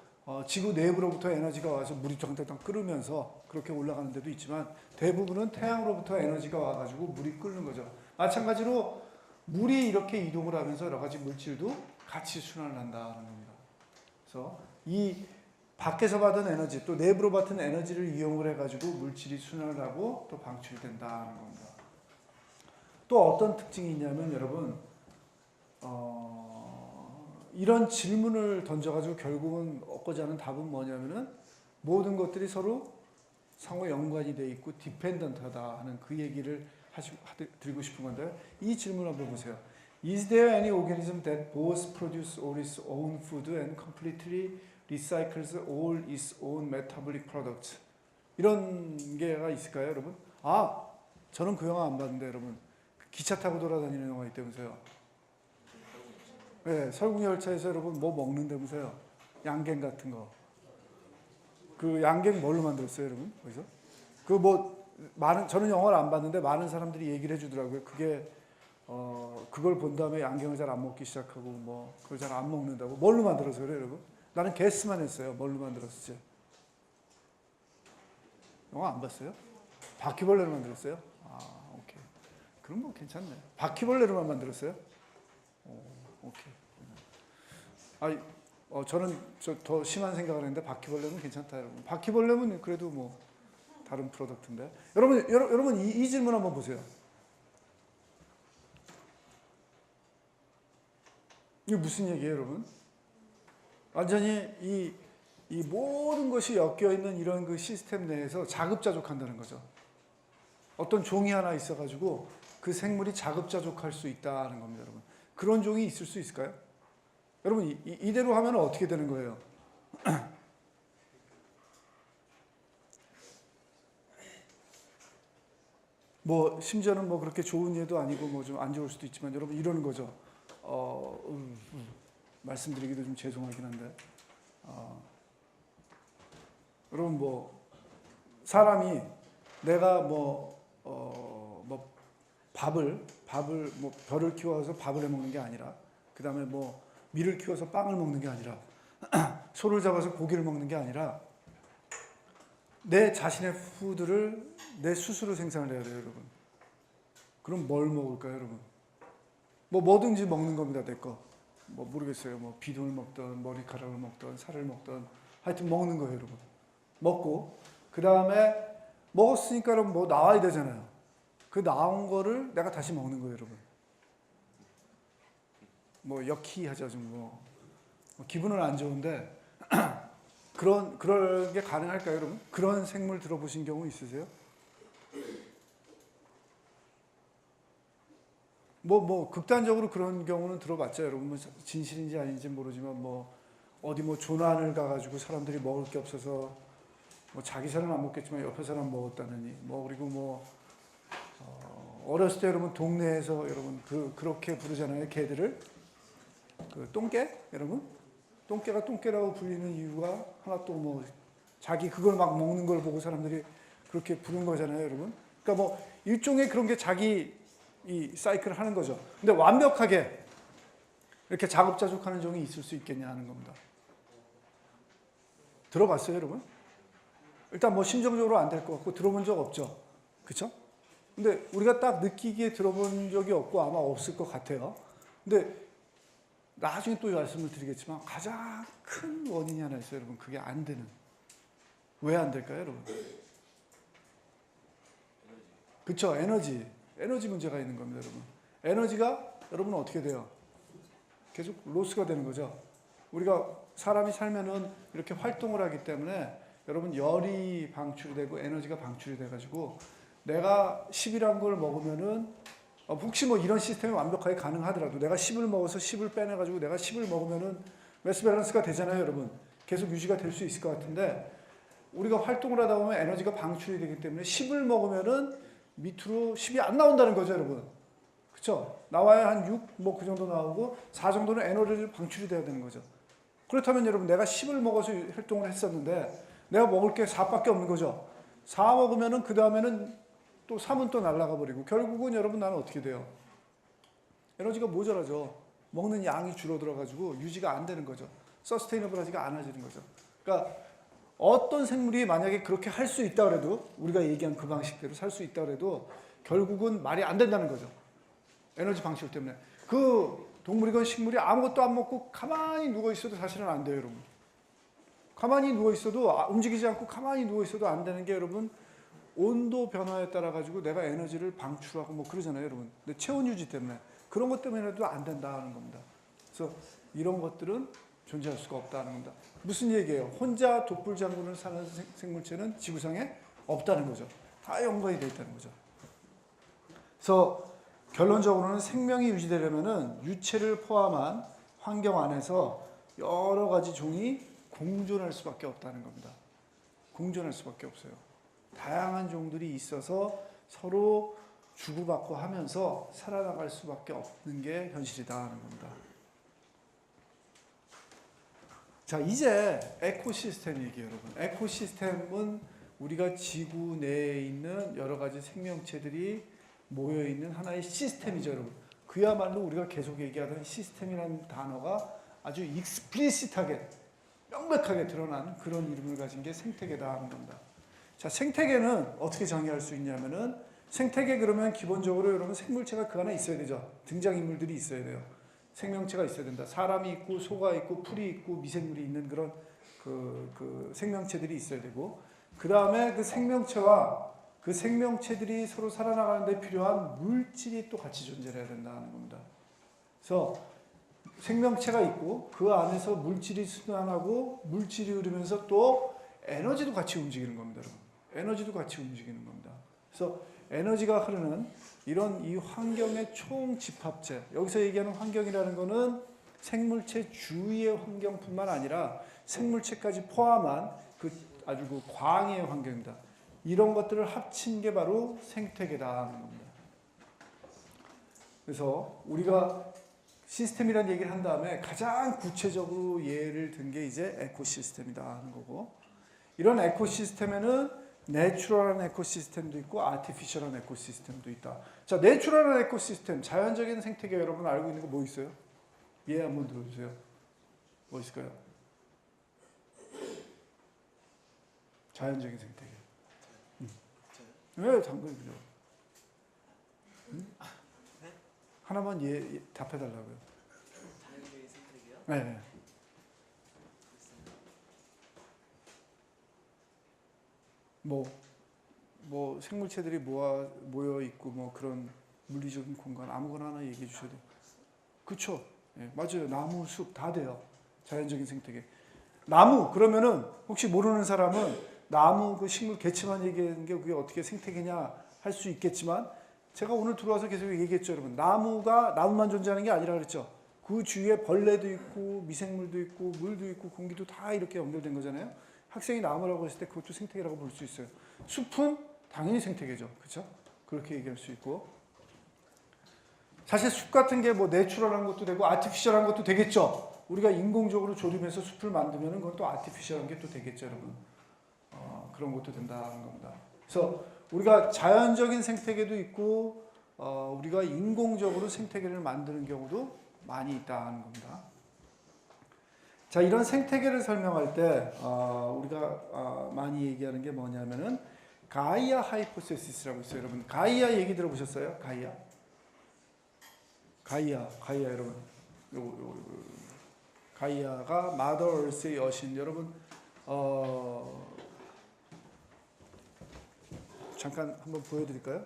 지구 내부로부터 에너지가 와서 물이 탕탕탕 끓으면서 그렇게 올라가는 데도 있지만 대부분은 태양으로부터 에너지가 와가지고 물이 끓는 거죠. 마찬가지로 물이 이렇게 이동을 하면서 여러 가지 물질도 같이 순환을 한다는 겁니다. 그래서 이 밖에서 받은 에너지 또 내부로 받은 에너지를 이용을 해가지고 물질이 순환을 하고 또 방출이 된다는 겁니다. 또 어떤 특징이 있냐면 여러분 이런 질문을 던져가지고 결국은 얻고자 하는 답은 뭐냐면은 모든 것들이 서로 상호 연관이 돼 있고 디펜던트하다 하는 그 얘기를 드리고 싶은 건데 이 질문 한번 보세요. Is there any organism that both produces all its own food and completely recycles all its own metabolic products? 이런 게가 있을까요, 여러분? 저는 그 영화 안 봤는데 여러분 기차 타고 돌아다니는 영화 있다면서요. 네, 설국열차에서 여러분 뭐 먹는다면서요. 양갱 같은 거. 그 양갱 뭘로 만들었어요, 여러분? 거기서? 그 뭐 많은 저는 영화를 안 봤는데 많은 사람들이 얘기를 해주더라고요. 그게 그걸 본 다음에 양갱을 잘 안 먹기 시작하고 뭐 그걸 잘 안 먹는다고. 뭘로 만들어서 그래요, 여러분? 나는 게스만 했어요. 뭘로 만들었을지. 영화 안 봤어요? 바퀴벌레로 만들었어요? 아, 오케이. 그럼 뭐 괜찮네. 바퀴벌레로만 만들었어요? 오케이. 아니, 저는 더 심한 생각을 했는데 바퀴벌레는 괜찮다, 여러분. 바퀴벌레는 그래도 뭐 다른 프로덕트인데. 여러분 이 질문 한번 보세요. 이게 무슨 얘기예요, 여러분? 완전히 이 모든 것이 엮여 있는 이런 그 시스템 내에서 자급자족한다는 거죠. 어떤 종이 하나 있어가지고 그 생물이 자급자족할 수 있다는 겁니다, 여러분. 그런 종이 있을 수 있을까요? 여러분 이대로 하면 어떻게 되는 거예요? 뭐 심지어는 뭐 그렇게 좋은 예도 아니고 뭐 좀 안 좋을 수도 있지만 여러분 이러는 거죠. 말씀드리기도 좀 죄송하긴 한데 여러분 뭐 사람이 내가 뭐 밥을 뭐 벼를 키워서 밥을 해 먹는 게 아니라 그 다음에 뭐 밀을 키워서 빵을 먹는 게 아니라 소를 잡아서 고기를 먹는 게 아니라 내 자신의 푸드를 내 스스로 생산을 해야 돼요, 여러분. 그럼 뭘 먹을까요, 여러분? 뭐 뭐든지 먹는 겁니다, 내 거. 뭐 모르겠어요. 뭐 비둘을 먹던 머리카락을 먹던 살을 먹던 하여튼 먹는 거예요, 여러분. 먹고 그 다음에 먹었으니까 여러분 뭐 나와야 되잖아요. 그 나온 거를 내가 다시 먹는 거예요, 여러분. 뭐 여키하죠, 좀 뭐 기분은 안 좋은데 그런 게 가능할까요, 여러분? 그런 생물 들어보신 경우 있으세요? 뭐 극단적으로 그런 경우는 들어봤죠, 여러분. 뭐 진실인지 아닌지 모르지만 뭐 어디 뭐 조난을 가가지고 사람들이 먹을 게 없어서 뭐 자기 사람은 안 먹겠지만 옆에 사람 먹었다느니 뭐 그리고 뭐 어렸을 때 여러분 동네에서 여러분 그렇게 부르잖아요, 개들을. 그 똥개, 여러분. 똥개가 똥개라고 불리는 이유가 하나 또 뭐 자기 그걸 막 먹는 걸 보고 사람들이 그렇게 부른 거잖아요, 여러분. 그러니까 뭐 일종의 그런 게 자기 이 사이클을 하는 거죠. 근데 완벽하게 이렇게 자급자족하는 종이 있을 수 있겠냐 하는 겁니다. 들어봤어요, 여러분? 일단 뭐 심정적으로 안 될 것 같고 들어본 적 없죠. 그렇죠? 근데 우리가 딱 느끼기에 들어본 적이 없고 아마 없을 것 같아요. 근데 나중에 또 말씀을 드리겠지만 가장 큰 원인이 하나 있어요, 여러분. 그게 안 되는. 왜 안 될까요, 여러분? 그렇죠. 에너지 문제가 있는 겁니다, 여러분. 에너지가 여러분 어떻게 돼요? 계속 로스가 되는 거죠. 우리가 사람이 살면은 이렇게 활동을 하기 때문에 여러분 열이 방출이 되고 에너지가 방출이 돼가지고 내가 10이란 걸 먹으면은 혹시 뭐 이런 시스템이 완벽하게 가능하더라도 내가 10을 먹어서 10을 빼내가지고 내가 10을 먹으면은 매스 밸런스가 되잖아요, 여러분. 계속 유지가 될 수 있을 것 같은데 우리가 활동을 하다 보면 에너지가 방출이 되기 때문에 10을 먹으면은 밑으로 10이 안 나온다는 거죠, 여러분. 그렇죠? 나와야 한 6, 뭐 그 정도 나오고 4 정도는 에너지를 방출이 돼야 되는 거죠. 그렇다면 여러분 내가 10을 먹어서 활동을 했었는데 내가 먹을 게 4밖에 없는 거죠. 4 먹으면은 그 다음에는 또 3은 또 날아가 버리고 결국은 여러분 나는 어떻게 돼요? 에너지가 모자라죠. 먹는 양이 줄어들어가지고 유지가 안 되는 거죠. 서스테이너블하지가 않아지는 거죠. 그러니까 어떤 생물이 만약에 그렇게 할 수 있다 그래도 우리가 얘기한 그 방식대로 살 수 있다 그래도 결국은 말이 안 된다는 거죠. 에너지 방출 때문에. 그 동물이건 식물이 아무것도 안 먹고 가만히 누워 있어도 사실은 안 돼요, 여러분. 가만히 누워 있어도 움직이지 않고 가만히 누워 있어도 안 되는 게 여러분 온도 변화에 따라 가지고 내가 에너지를 방출하고 뭐 그러잖아요, 여러분. 근데 체온 유지 때문에 그런 것 때문에도 안 된다는 겁니다. 그래서 이런 것들은 존재할 수가 없다는 겁니다. 무슨 얘기예요? 혼자 독불장군을 사는 생물체는 지구상에 없다는 거죠. 다 연관이 되어 있다는 거죠. 그래서 결론적으로는 생명이 유지되려면은 유체를 포함한 환경 안에서 여러 가지 종이 공존할 수밖에 없다는 겁니다. 공존할 수밖에 없어요. 다양한 종들이 있어서 서로 주고받고 하면서 살아나갈 수밖에 없는 게 현실이다 하는 겁니다. 자, 이제 에코시스템 얘기예요, 여러분. 에코시스템은 우리가 지구 내에 있는 여러 가지 생명체들이 모여 있는 하나의 시스템이죠, 여러분. 그야말로 우리가 계속 얘기하던 시스템이라는 단어가 아주 익스플리시트하게 명백하게 드러난 그런 이름을 가진 게 생태계다 하는 겁니다. 자, 생태계는 어떻게 정의할 수 있냐면은 생태계 그러면 기본적으로 여러분 생물체가 그 안에 있어야 되죠. 등장인물들이 있어야 돼요. 생명체가 있어야 된다. 사람이 있고 소가 있고 풀이 있고 미생물이 있는 그런 그 생명체들이 있어야 되고, 그 다음에 그 생명체와 그 생명체들이 서로 살아나가는 데 필요한 물질이 또 같이 존재해야 된다는 겁니다. 그래서 생명체가 있고 그 안에서 물질이 순환하고 물질이 흐르면서 또 에너지도 같이 움직이는 겁니다, 여러분. 에너지도 같이 움직이는 겁니다. 그래서 에너지가 흐르는 이런 이 환경의 총 집합체, 여기서 얘기하는 환경이라는 거는 생물체 주위의 환경뿐만 아니라 생물체까지 포함한 그 아주 그 광의 환경입니다. 이런 것들을 합친 게 바로 생태계다 하는 겁니다. 그래서 우리가 시스템이라는 얘기를 한 다음에 가장 구체적으로 예를 든 게 이제 에코시스템이다 하는 거고, 이런 에코시스템에는 내추럴한 에코시스템도 있고 아티피셜한 에코시스템도 있다. 자, 내추럴한 에코시스템, 자연적인 생태계 여러분 알고 있는 거 뭐 있어요? 예, 한번 들어주세요. 뭐 있을까요? 자연적인 생태계. 네, 당연히 그죠. 하나만 답해달라고요. 자연적인 생태계요? 네. 뭐 생물체들이 모여 있고 뭐 그런 물리적인 공간 아무거나 하나 얘기해 주셔도 돼요. 그렇죠. 네, 맞아요. 나무, 숲 다 돼요. 자연적인 생태계. 나무 그러면은 혹시 모르는 사람은 나무 그 식물 개체만 얘기하는 게 그게 어떻게 생태계냐 할 수 있겠지만, 제가 오늘 들어와서 계속 얘기했죠, 여러분. 나무가 나무만 존재하는 게 아니라 그랬죠. 그 주위에 벌레도 있고 미생물도 있고 물도 있고 공기도 다 이렇게 연결된 거잖아요. 학생이 나무라고 했을 때 그것도 생태계라고 볼 수 있어요. 숲은 당연히 생태계죠. 그렇죠? 그렇게 얘기할 수 있고, 사실 숲 같은 게 뭐 내추럴한 것도 되고 아티피셜한 것도 되겠죠. 우리가 인공적으로 조립해서 숲을 만들면 그건 또 아티피셜한 게 또 되겠죠, 여러분. 그런 것도 된다는 겁니다. 그래서 우리가 자연적인 생태계도 있고 우리가 인공적으로 생태계를 만드는 경우도 많이 있다는 겁니다. 자, 이런 생태계를 설명할 때 우리가 많이 얘기하는 게 뭐냐면은 가이아 하이포테시스라고 있어요. 여러분 가이아 얘기 들어보셨어요? 가이아 여러분. 가이아가 마더 얼스의 여신. 여러분 잠깐 한번 보여드릴까요?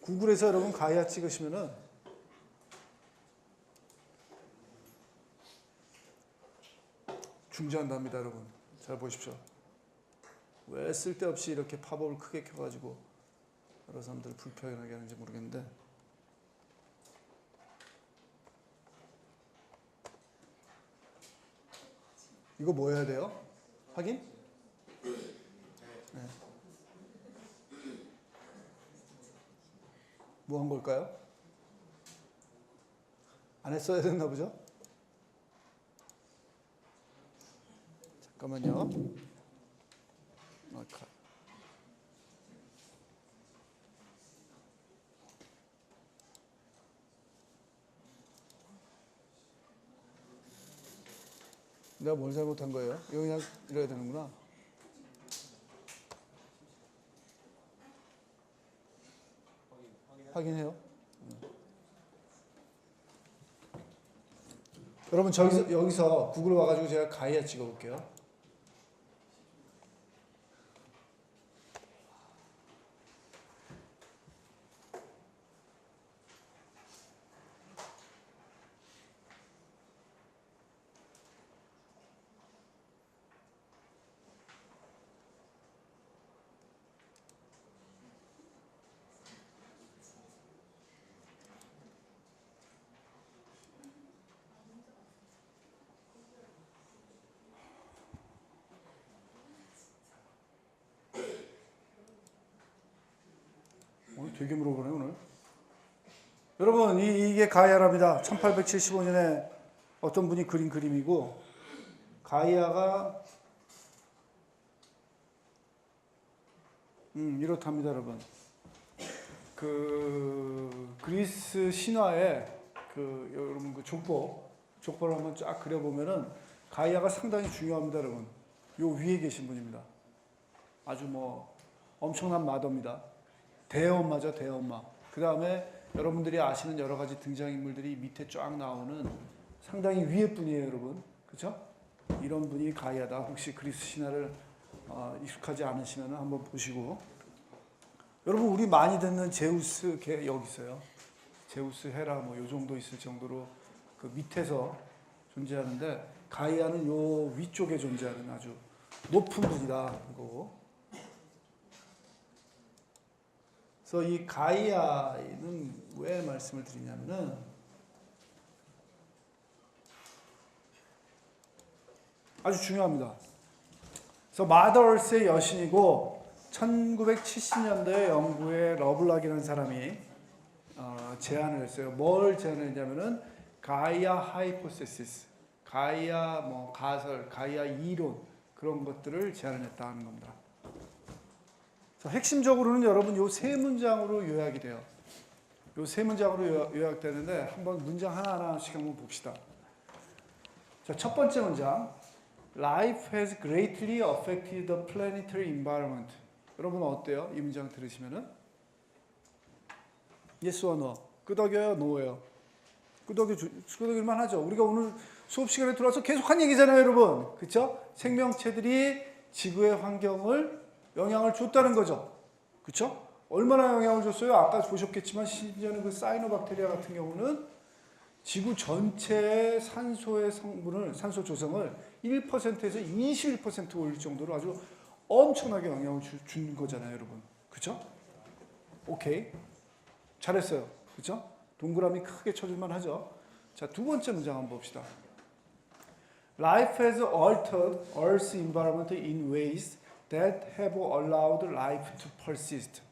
구글에서 여러분 가이아 찍으시면은 중지한답니다, 여러분. 잘 보십시오. 왜 쓸데없이 이렇게 팝업을 크게 켜가지고 여러 사람들을 불편하게 하는지 모르겠는데, 이거 뭐 해야 돼요? 확인? 네. 뭐 한 걸까요? 안 했어야 됐나 보죠? 잠깐만요. 내가 뭘 잘못한 거예요? 여기 그냥 이래야 되는구나. 확인해요. 여러분 여기서 구글 와가지고 제가 가이아 찍어볼게요. 되게 물어보네 오늘. 여러분 이게 가이아랍니다. 1875년에 어떤 분이 그린 그림이고 가이아가 이렇답니다, 여러분. 그 그리스 신화에 그 여러분 그 족보를 한번 쫙 그려보면은 가이아가 상당히 중요합니다, 여러분. 요 위에 계신 분입니다. 아주 뭐 엄청난 마더입니다. 대엄마죠, 대엄마. 그 다음에 여러분들이 아시는 여러 가지 등장인물들이 밑에 쫙 나오는 상당히 위에 분이에요, 여러분. 그렇죠? 이런 분이 가이아다. 혹시 그리스 신화를 익숙하지 않으시면 한번 보시고. 여러분 우리 많이 듣는 제우스 개 여기 있어요. 제우스, 헤라 뭐 요 정도 있을 정도로 그 밑에서 존재하는데 가이아는 요 위쪽에 존재하는 아주 높은 분이다 이거고. 그래서 이 가이아는 왜 말씀을 드리냐면은 아주 중요합니다. 그래서 마더얼스의 여신이고 1970년대 영국의 러블락이라는 사람이 제안을 했어요. 뭘 제안했냐면은 가이아 하이포테시스, 가이아 뭐 가설, 가이아 이론 그런 것들을 제안을 했다는 겁니다. 그래서 핵심적으로는 여러분 요 세 문장으로 요약이 돼요. 요 세 문장으로 요약되는데 한번 문장 하나하나씩 한번 봅시다. 자, 첫 번째 문장. Life has greatly affected the planetary environment. 여러분 어때요? 이 문장 들으시면은 yes or no? 끄덕여요? no예요? 끄덕일만 하죠. 우리가 오늘 수업 시간에 들어와서 계속 한 얘기잖아요, 여러분. 그렇죠? 생명체들이 지구의 환경을 영향을 줬다는 거죠. 그렇죠? 얼마나 영향을 줬어요? 아까 보셨겠지만 심지어는 그 사이노박테리아 같은 경우는 지구 전체의 산소의 성분을, 산소 조성을 1%에서 21% 올릴 정도로 아주 엄청나게 영향을 준 거잖아요, 여러분. 그렇죠? 오케이. 잘했어요. 그렇죠? 동그라미 크게 쳐줄만 하죠. 자, 두 번째 문장 한번 봅시다. Life has altered Earth's environment in ways that have allowed life to persist.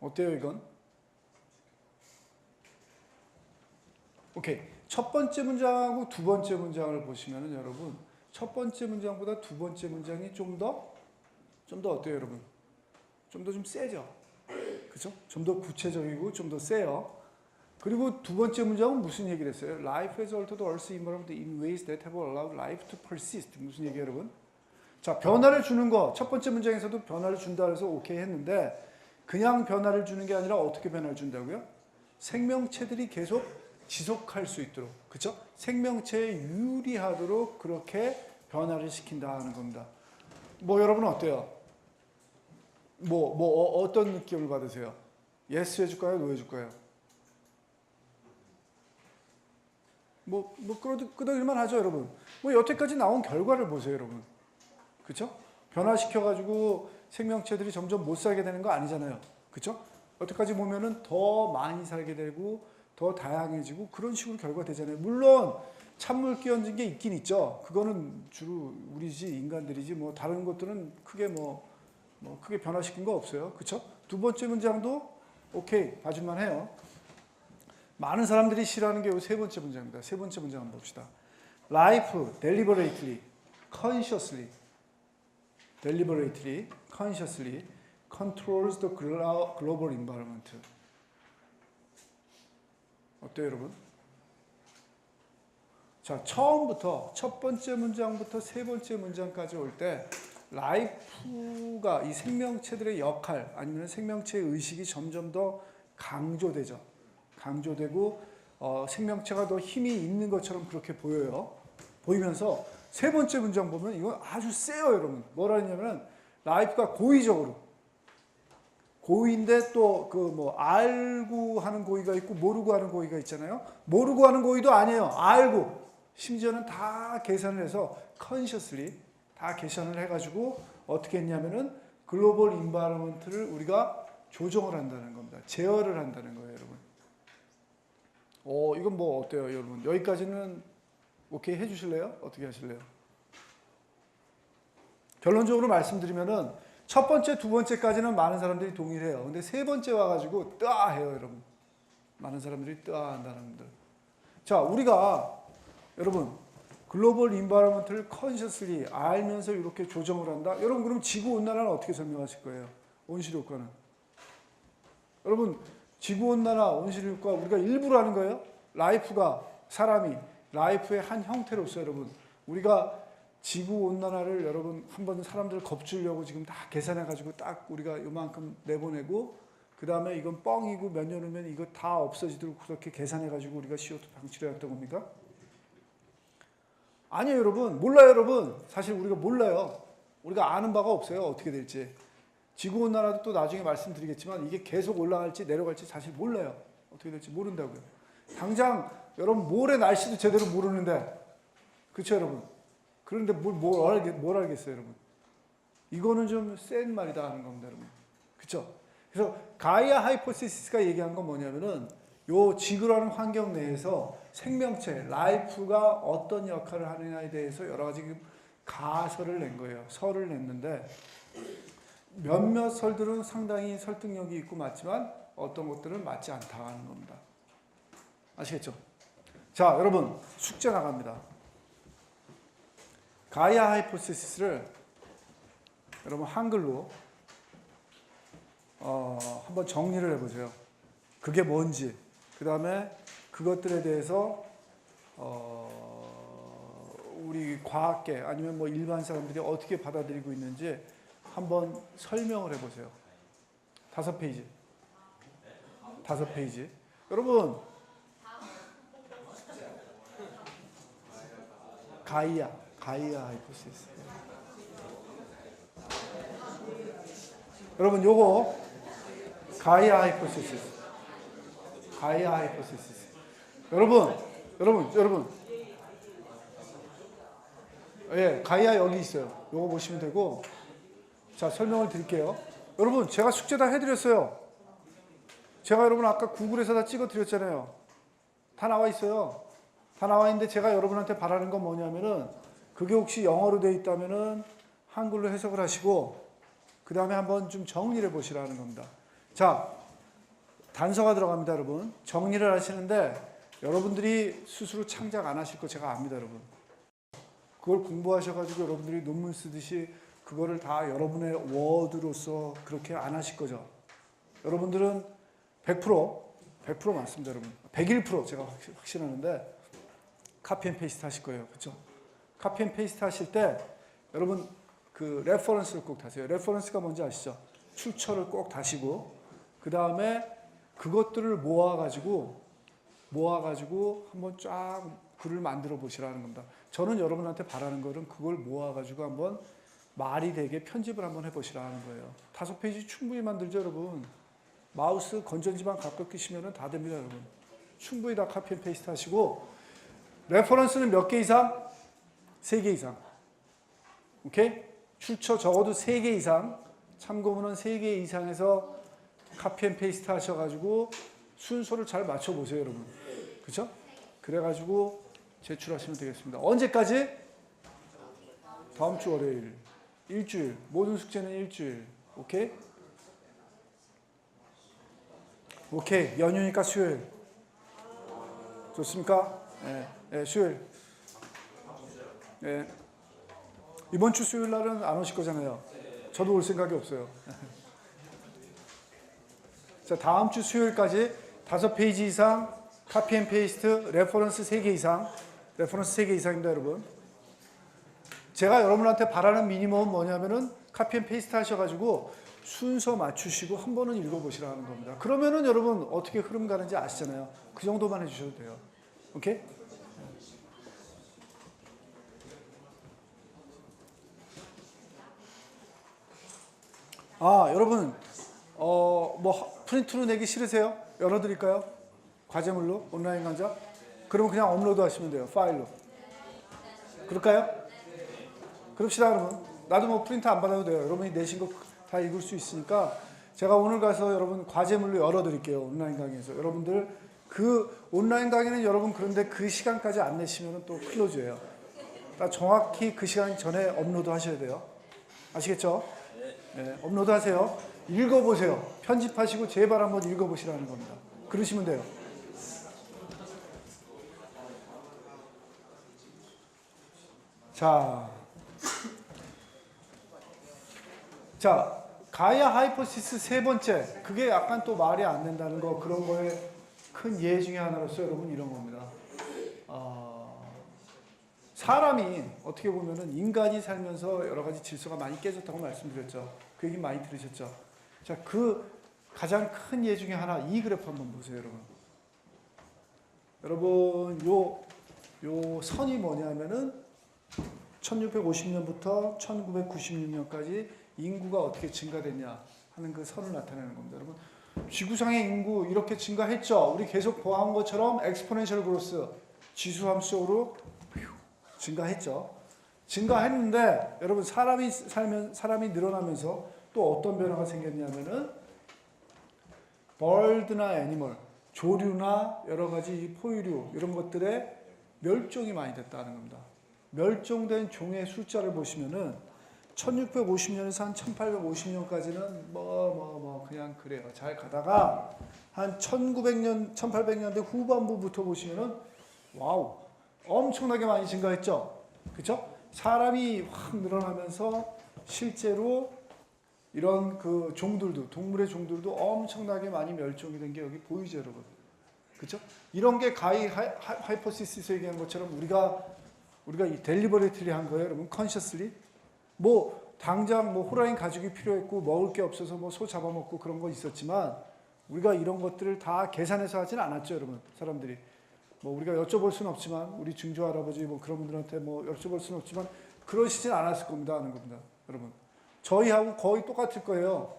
어때요, 이건? 오케이. 첫 번째 문장하고 두 번째 문장을 보시면은 여러분, 첫 번째 문장보다 두 번째 문장이 좀 더 어때요, 여러분? 좀 더 좀 세죠? 그죠? 좀 더 구체적이고 좀 더 세요. 그리고 두 번째 문장은 무슨 얘기를 했어요? Life has altered Earth's environment in ways that have allowed life to persist. 무슨 얘기예요, 여러분? 자, 변화를 주는 거. 첫 번째 문장에서도 변화를 준다 그래서 오케이 했는데 그냥 변화를 주는 게 아니라 어떻게 변화를 준다고요? 생명체들이 계속 지속할 수 있도록. 그렇죠? 생명체에 유리하도록 그렇게 변화를 시킨다는 겁니다. 뭐 여러분 어때요? 어떤 느낌을 받으세요? 예스 해줄까요? 노 해줄까요? 끄덕일만 하죠, 여러분. 여태까지 나온 결과를 보세요, 여러분. 그쵸? 변화시켜가지고 생명체들이 점점 못 살게 되는 거 아니잖아요. 그쵸? 여태까지 보면은 더 많이 살게 되고, 더 다양해지고, 그런 식으로 결과되잖아요. 물론, 찬물 끼얹은 게 있긴 있죠. 그거는 주로 우리지, 인간들이지, 다른 것들은 크게 크게 변화시킨 거 없어요. 그쵸? 두 번째 문장도 오케이, 봐줄만 해요. 많은 사람들이 싫어하는 게 이 세 번째 문장입니다. 세 번째 문장 한번 봅시다. Life deliberately, consciously controls the global environment. 어때요, 여러분? 자, 처음부터 첫 번째 문장부터 세 번째 문장까지 올 때 라이프가 이 생명체들의 역할 아니면 생명체의 의식이 점점 더 강조되죠. 강조되고 생명체가 더 힘이 있는 것처럼 그렇게 보여요. 보이면서 세 번째 문장 보면 이건 아주 세요, 여러분. 뭐라 했냐면 라이프가 고의인데 또 알고 하는 고의가 있고 모르고 하는 고의가 있잖아요. 모르고 하는 고의도 아니에요. 알고. 심지어는 다 계산을 해서 consciously 다 계산을 해가지고 어떻게 했냐면은 글로벌 인바이러먼트를 우리가 조정을 한다는 겁니다. 제어를 한다는 거예요, 여러분. 이건 어때요, 여러분? 여기까지는 오케이 해주실래요? 어떻게 하실래요? 결론적으로 말씀드리면은 첫 번째, 두 번째까지는 많은 사람들이 동의를 해요. 근데 세 번째 와가지고 뜨아해요, 여러분. 많은 사람들이 뜨아한다는 분들. 자, 우리가 여러분 글로벌 인바이러먼트를 컨셔스리 알면서 이렇게 조정을 한다. 여러분 그럼 지구 온난화는 어떻게 설명하실 거예요? 온실효 효과는. 여러분 지구 온난화, 온실효 효과 우리가 일부러 하는 거예요? 라이프가 사람이 라이프의 한 형태로서 여러분 우리가 지구 온난화를 여러분 한번 사람들 겁주려고 지금 다 계산해 가지고 딱 우리가 요만큼 내보내고 그 다음에 이건 뻥이고 몇 년 후면 이거 다 없어지도록 그렇게 계산해 가지고 우리가 CO2 방치를 했던 겁니까? 아니에요, 여러분. 몰라요, 여러분. 사실 우리가 몰라요. 우리가 아는 바가 없어요. 어떻게 될지. 지구온난화도 또 나중에 말씀드리겠지만 이게 계속 올라갈지 내려갈지 사실 몰라요. 어떻게 될지 모른다고요. 당장 여러분 모레 날씨도 제대로 모르는데 그렇죠, 여러분? 그런데 뭘 알겠어요, 여러분? 이거는 좀 센 말이다 하는 겁니다, 여러분. 그렇죠? 그래서 가이아 하이포시스가 얘기한 건 뭐냐면은 요 지구라는 환경 내에서 생명체, 라이프가 어떤 역할을 하느냐에 대해서 여러 가지 가설을 낸 거예요. 설을 냈는데 몇몇 설들은 상당히 설득력이 있고 맞지만 어떤 것들은 맞지 않다 하는 겁니다. 아시겠죠? 자, 여러분 숙제 나갑니다. 가이아 하이포시스를 여러분 한글로 한번 정리를 해보세요. 그게 뭔지, 그 다음에 그것들에 대해서 우리 과학계 아니면 뭐 일반 사람들이 어떻게 받아들이고 있는지 한번 설명을 해보세요. 5페이지. 5페이지. 여러분 가이아 하이포시스. 여러분 요거 가이아 하이포시스. 여러분. 예, 가이아 여기 있어요. 요거 보시면 되고. 자, 설명을 드릴게요. 여러분, 제가 숙제 다 해드렸어요. 제가 여러분 아까 구글에서 다 찍어 드렸잖아요. 다 나와 있어요. 다 나와 있는데 제가 여러분한테 바라는 건 뭐냐면은 그게 혹시 영어로 되어 있다면은 한글로 해석을 하시고 그 다음에 한번 좀 정리를 해보시라는 겁니다. 자, 단서가 들어갑니다, 여러분. 정리를 하시는데 여러분들이 스스로 창작 안 하실 거 제가 압니다, 여러분. 그걸 공부하셔가지고 여러분들이 논문 쓰듯이 그거를 다 여러분의 워드로서 그렇게 안 하실 거죠. 여러분들은 100% 맞습니다, 여러분. 101% 제가 확신하는데 카피 앤 페이스트 하실 거예요. 그렇죠? 카피 앤 페이스트 하실 때 여러분 그 레퍼런스를 꼭 다세요. 레퍼런스가 뭔지 아시죠? 출처를 꼭 다시고 그 다음에 그것들을 모아가지고 한번 쫙 글을 만들어 보시라는 겁니다. 저는 여러분한테 바라는 거는 그걸 모아가지고 한번 말이 되게 편집을 한번 해보시라는 거예요. 5페이지 충분히 만들죠, 여러분. 마우스 건전지만 갖고 끼시면 다 됩니다, 여러분. 충분히 다 카피 앤 페이스트 하시고 레퍼런스는 몇 개 이상? 3개 이상. 오케이? 출처 적어도 3개 이상. 참고문은 3개 이상에서 카피 앤 페이스트 하셔가지고 순서를 잘 맞춰보세요, 여러분. 그쵸? 그래가지고 제출하시면 되겠습니다. 언제까지? 다음 주 월요일. 일주일. 모든 숙제는 일주일. 오케이? 오케이. 연휴니까 수요일. 좋습니까? 네, 수요일. 네. 이번 주 수요일 날은 안 오실 거잖아요. 저도 올 생각이 없어요. 자, 다음 주 수요일까지 5페이지 이상 카피 앤 페이스트, 레퍼런스 3개 이상, 레퍼런스 3개 이상입니다, 여러분. 제가 여러분한테 바라는 미니멈은 뭐냐면은 카피 앤 페이스트 하셔가지고 순서 맞추시고 한 번은 읽어보시라는 겁니다. 그러면은 여러분 어떻게 흐름 가는지 아시잖아요. 그 정도만 해주셔도 돼요. 오케이? 아, 여러분, 뭐 프린트로 내기 싫으세요? 열어드릴까요? 과제물로 온라인 강좌? 그러면 그냥 업로드 하시면 돼요. 파일로. 그럴까요? 그럽시다, 그러면. 나도 뭐 프린트 안 받아도 돼요. 여러분이 내신 거 다 읽을 수 있으니까 제가 오늘 가서 여러분 과제물로 열어드릴게요. 온라인 강의에서. 여러분들 그 온라인 강의는 여러분 그런데 그 시간까지 안 내시면 또 클로즈예요. 정확히 그 시간 전에 업로드 하셔야 돼요. 아시겠죠? 업로드하세요. 읽어보세요. 편집하시고 제발 한번 읽어보시라는 겁니다. 그러시면 돼요. 자, 가이아 하이포시스 세 번째. 그게 약간 또 말이 안 된다는 거, 그런 거에 큰 예 중에 하나로서 여러분 이런 겁니다. 사람이 어떻게 보면은 인간이 살면서 여러 가지 질서가 많이 깨졌다고 말씀드렸죠. 그 얘기 많이 들으셨죠. 자, 그 가장 큰 예 중에 하나, 이 그래프 한번 보세요, 여러분. 여러분, 요 선이 뭐냐면은 1650년부터 1996년까지 인구가 어떻게 증가됐냐 하는 그 선을 나타내는 겁니다. 여러분, 지구상의 인구 이렇게 증가했죠. 우리 계속 보아온 것처럼 엑스포넨셜 그로스 지수함수적으로 증가했죠. 증가했는데 여러분, 사람이 늘어나면서 또 어떤 변화가 생겼냐면은 벌드나 애니멀, 조류나 여러 가지 포유류 이런 것들의 멸종이 많이 됐다는 겁니다. 멸종된 종의 숫자를 보시면은 1650년에서 한 1850년까지는 그냥 그래요. 잘 가다가 한 1900년, 1800년대 후반부부터 보시면은 와우, 엄청나게 많이 증가했죠. 그렇죠? 사람이 확 늘어나면서 실제로 이런 그 종들도, 동물의 종들도 엄청나게 많이 멸종이 된 게 여기 보이죠, 여러분. 그렇죠? 이런 게 가이 하이포시스에서 얘기한 것처럼 우리가 이 델리버리틀리 한 거예요, 여러분. 컨셔슬리. 뭐 당장 뭐 호랑이 가죽이 필요했고 먹을 게 없어서 뭐 소 잡아먹고 그런 거 있었지만 우리가 이런 것들을 다 계산해서 하진 않았죠, 여러분. 사람들이. 뭐 우리가 여쭤볼 수는 없지만 우리 증조 할아버지 뭐 그런 분들한테 뭐 여쭤볼 수는 없지만 그러시진 않았을 겁니다 하는 겁니다, 여러분. 저희하고 거의 똑같을 거예요.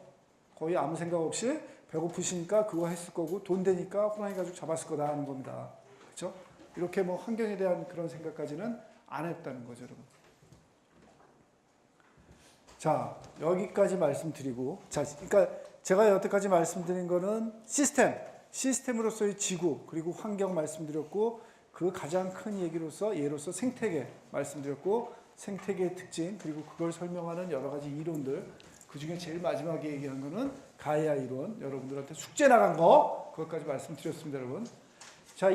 거의 아무 생각 없이 배고프시니까 그거 했을 거고 돈 되니까 호랑이 가죽 잡았을 거다 하는 겁니다. 그렇죠? 이렇게 뭐 환경에 대한 그런 생각까지는 안 했다는 거죠, 여러분. 자, 여기까지 말씀드리고, 자, 그러니까 제가 여태까지 말씀드린 거는 시스템으로서의 지구, 그리고 환경 말씀드렸고, 그 가장 큰 예로서 생태계 말씀드렸고, 생태계의 특징, 그리고 그걸 설명하는 여러 가지 이론들, 그 중에 제일 마지막에 얘기한 거는 가이아 이론, 여러분들한테 숙제 나간 거, 그것까지 말씀드렸습니다, 여러분. 자,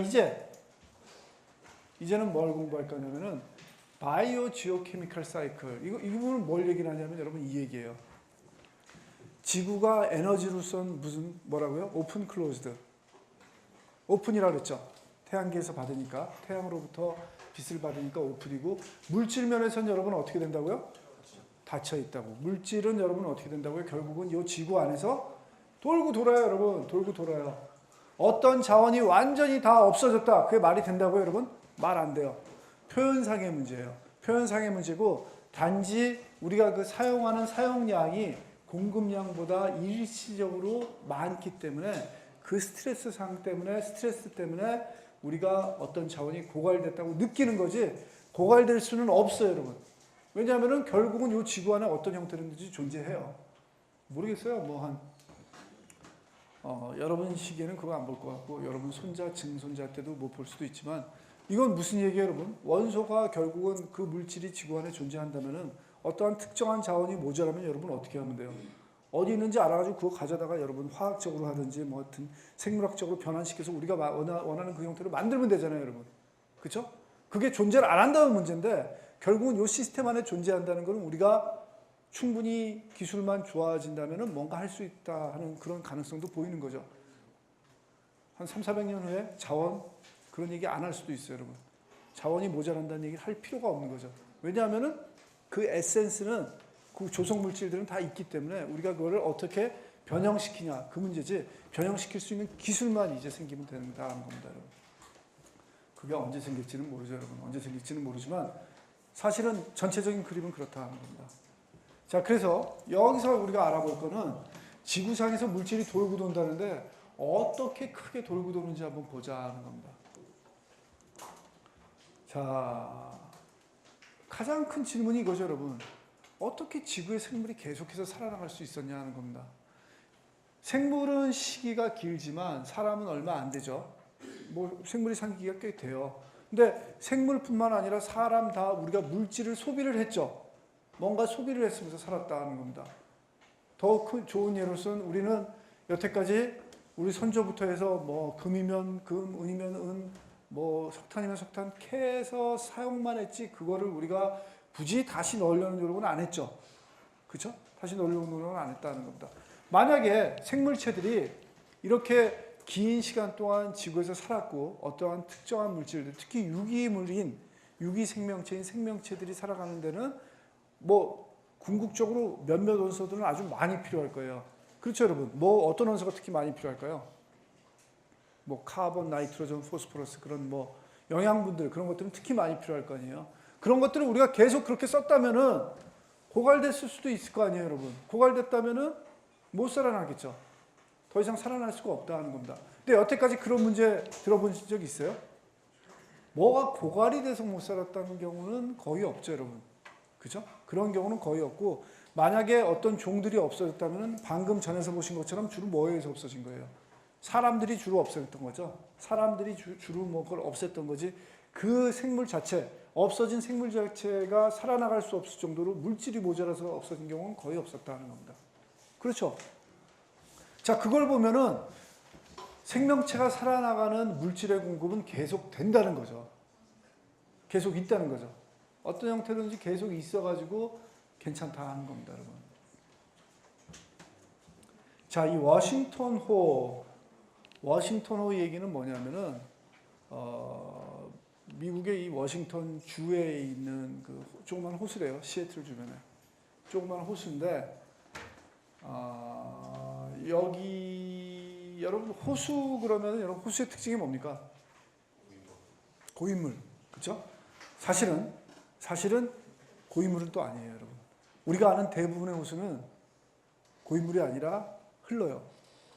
이제는 뭘 공부할 거냐면은, 바이오 지오케미컬 사이클. 이 부분은 뭘 얘기를 하냐면 여러분 이 얘기예요. 지구가 에너지로선 뭐라고요? 오픈 클로즈드. 오픈이라고 그랬죠. 태양계에서 받으니까, 태양으로부터 빛을 받으니까 오픈이고, 물질 면에서는 여러분 어떻게 된다고요? 닫혀 있다고. 물질은 여러분 어떻게 된다고요? 결국은 이 지구 안에서 돌고 돌아요, 여러분. 돌고 돌아요. 어떤 자원이 완전히 다 없어졌다. 그게 말이 된다고요, 여러분? 말 안 돼요. 표현상의 문제예요. 표현상의 문제고, 단지 우리가 그 사용하는 사용량이 공급량보다 일시적으로 많기 때문에 그 스트레스 때문에 우리가 어떤 자원이 고갈됐다고 느끼는 거지, 고갈될 수는 없어요, 여러분. 왜냐하면 결국은 이 지구 안에 어떤 형태로든지 존재해요. 모르겠어요. 여러분 시기에는 그거 안 볼 것 같고, 여러분 손자, 증손자 때도 못 볼 수도 있지만, 이건 무슨 얘기예요, 여러분? 원소가 결국은 그 물질이 지구 안에 존재한다면은 어떠한 특정한 자원이 모자라면 여러분 어떻게 하면 돼요? 어디 있는지 알아가지고 그거 가져다가 여러분 화학적으로 하든지 뭐 하여튼 생물학적으로 변환시켜서 우리가 원하는 그 형태로 만들면 되잖아요, 여러분. 그렇죠? 그게 존재를 안 한다는 문제인데, 결국은 이 시스템 안에 존재한다는 것은 우리가 충분히 기술만 좋아진다면은 뭔가 할 수 있다 하는 그런 가능성도 보이는 거죠. 한 300~400년 후에 자원 그런 얘기 안 할 수도 있어요, 여러분. 자원이 모자란다는 얘기를 할 필요가 없는 거죠. 왜냐하면은 그 에센스는, 그 조성 물질들은 다 있기 때문에 우리가 그거를 어떻게 변형시키냐, 그 문제지, 변형시킬 수 있는 기술만 이제 생기면 된다는 겁니다, 여러분. 그게 언제 생길지는 모르죠, 여러분. 언제 생길지는 모르지만 사실은 전체적인 그림은 그렇다는 겁니다. 자, 그래서 여기서 우리가 알아볼 거는 지구상에서 물질이 돌고 돈다는데 어떻게 크게 돌고 도는지 한번 보자 하는 겁니다. 자, 가장 큰 질문이 이거죠, 여러분. 어떻게 지구의 생물이 계속해서 살아나갈 수 있었냐 하는 겁니다. 생물은 시기가 길지만 사람은 얼마 안 되죠. 뭐 생물이 산 기가 꽤 돼요. 근데 생물뿐만 아니라 사람 다 우리가 물질을 소비를 했죠. 뭔가 소비를 했으면서 살았다는 겁니다. 더 좋은 예로서는 우리는 여태까지 우리 선조부터 해서 뭐 금이면 금, 은이면 은, 뭐 석탄이면 석탄 캐서 사용만 했지 그거를 우리가 굳이 다시 넣으려는 노력은 안 했죠. 그렇죠? 다시 넣으려는 노력은 안 했다는 겁니다. 만약에 생물체들이 이렇게 긴 시간 동안 지구에서 살았고 어떠한 특정한 물질들, 특히 유기물인 유기 생명체인 생명체들이 살아가는 데는 뭐 궁극적으로 몇몇 원소들은 아주 많이 필요할 거예요. 그렇죠, 여러분? 뭐 어떤 원소가 특히 많이 필요할까요? 뭐 카본, 나이트로젠, 포스포러스 그런 뭐 영양분들 그런 것들은 특히 많이 필요할 거 아니에요. 그런 것들을 우리가 계속 그렇게 썼다면은 고갈됐을 수도 있을 거 아니에요, 여러분. 고갈됐다면은 못 살아나겠죠. 더 이상 살아날 수가 없다는 겁니다. 근데 여태까지 그런 문제 들어본 적 있어요? 뭐가 고갈이 돼서 못 살았다는 경우는 거의 없죠, 여러분. 그죠? 그런 경우는 거의 없고, 만약에 어떤 종들이 없어졌다면 방금 전에서 보신 것처럼 주로 뭐에 의해서 없어진 거예요? 사람들이 주로 없앴던 거죠. 사람들이 주로 뭐 그걸 없앴던 거지. 그 생물 자체, 없어진 생물 자체가 살아나갈 수 없을 정도로 물질이 모자라서 없어진 경우는 거의 없었다는 겁니다. 그렇죠? 자, 그걸 보면은 생명체가 살아나가는 물질의 공급은 계속 된다는 거죠. 계속 있다는 거죠. 어떤 형태로든지 계속 있어가지고 괜찮다 하는 겁니다, 여러분. 자, 이 워싱턴호 얘기는 뭐냐면은 미국의 이 워싱턴 주에 있는 그 조그만 호수래요. 시애틀 주변에 조그만 호수인데 여기 여러분 호수 그러면 여러분 호수의 특징이 뭡니까? 고인물, 그렇죠? 사실은 고인물은 또 아니에요, 여러분. 우리가 아는 대부분의 호수는 고인물이 아니라 흘러요.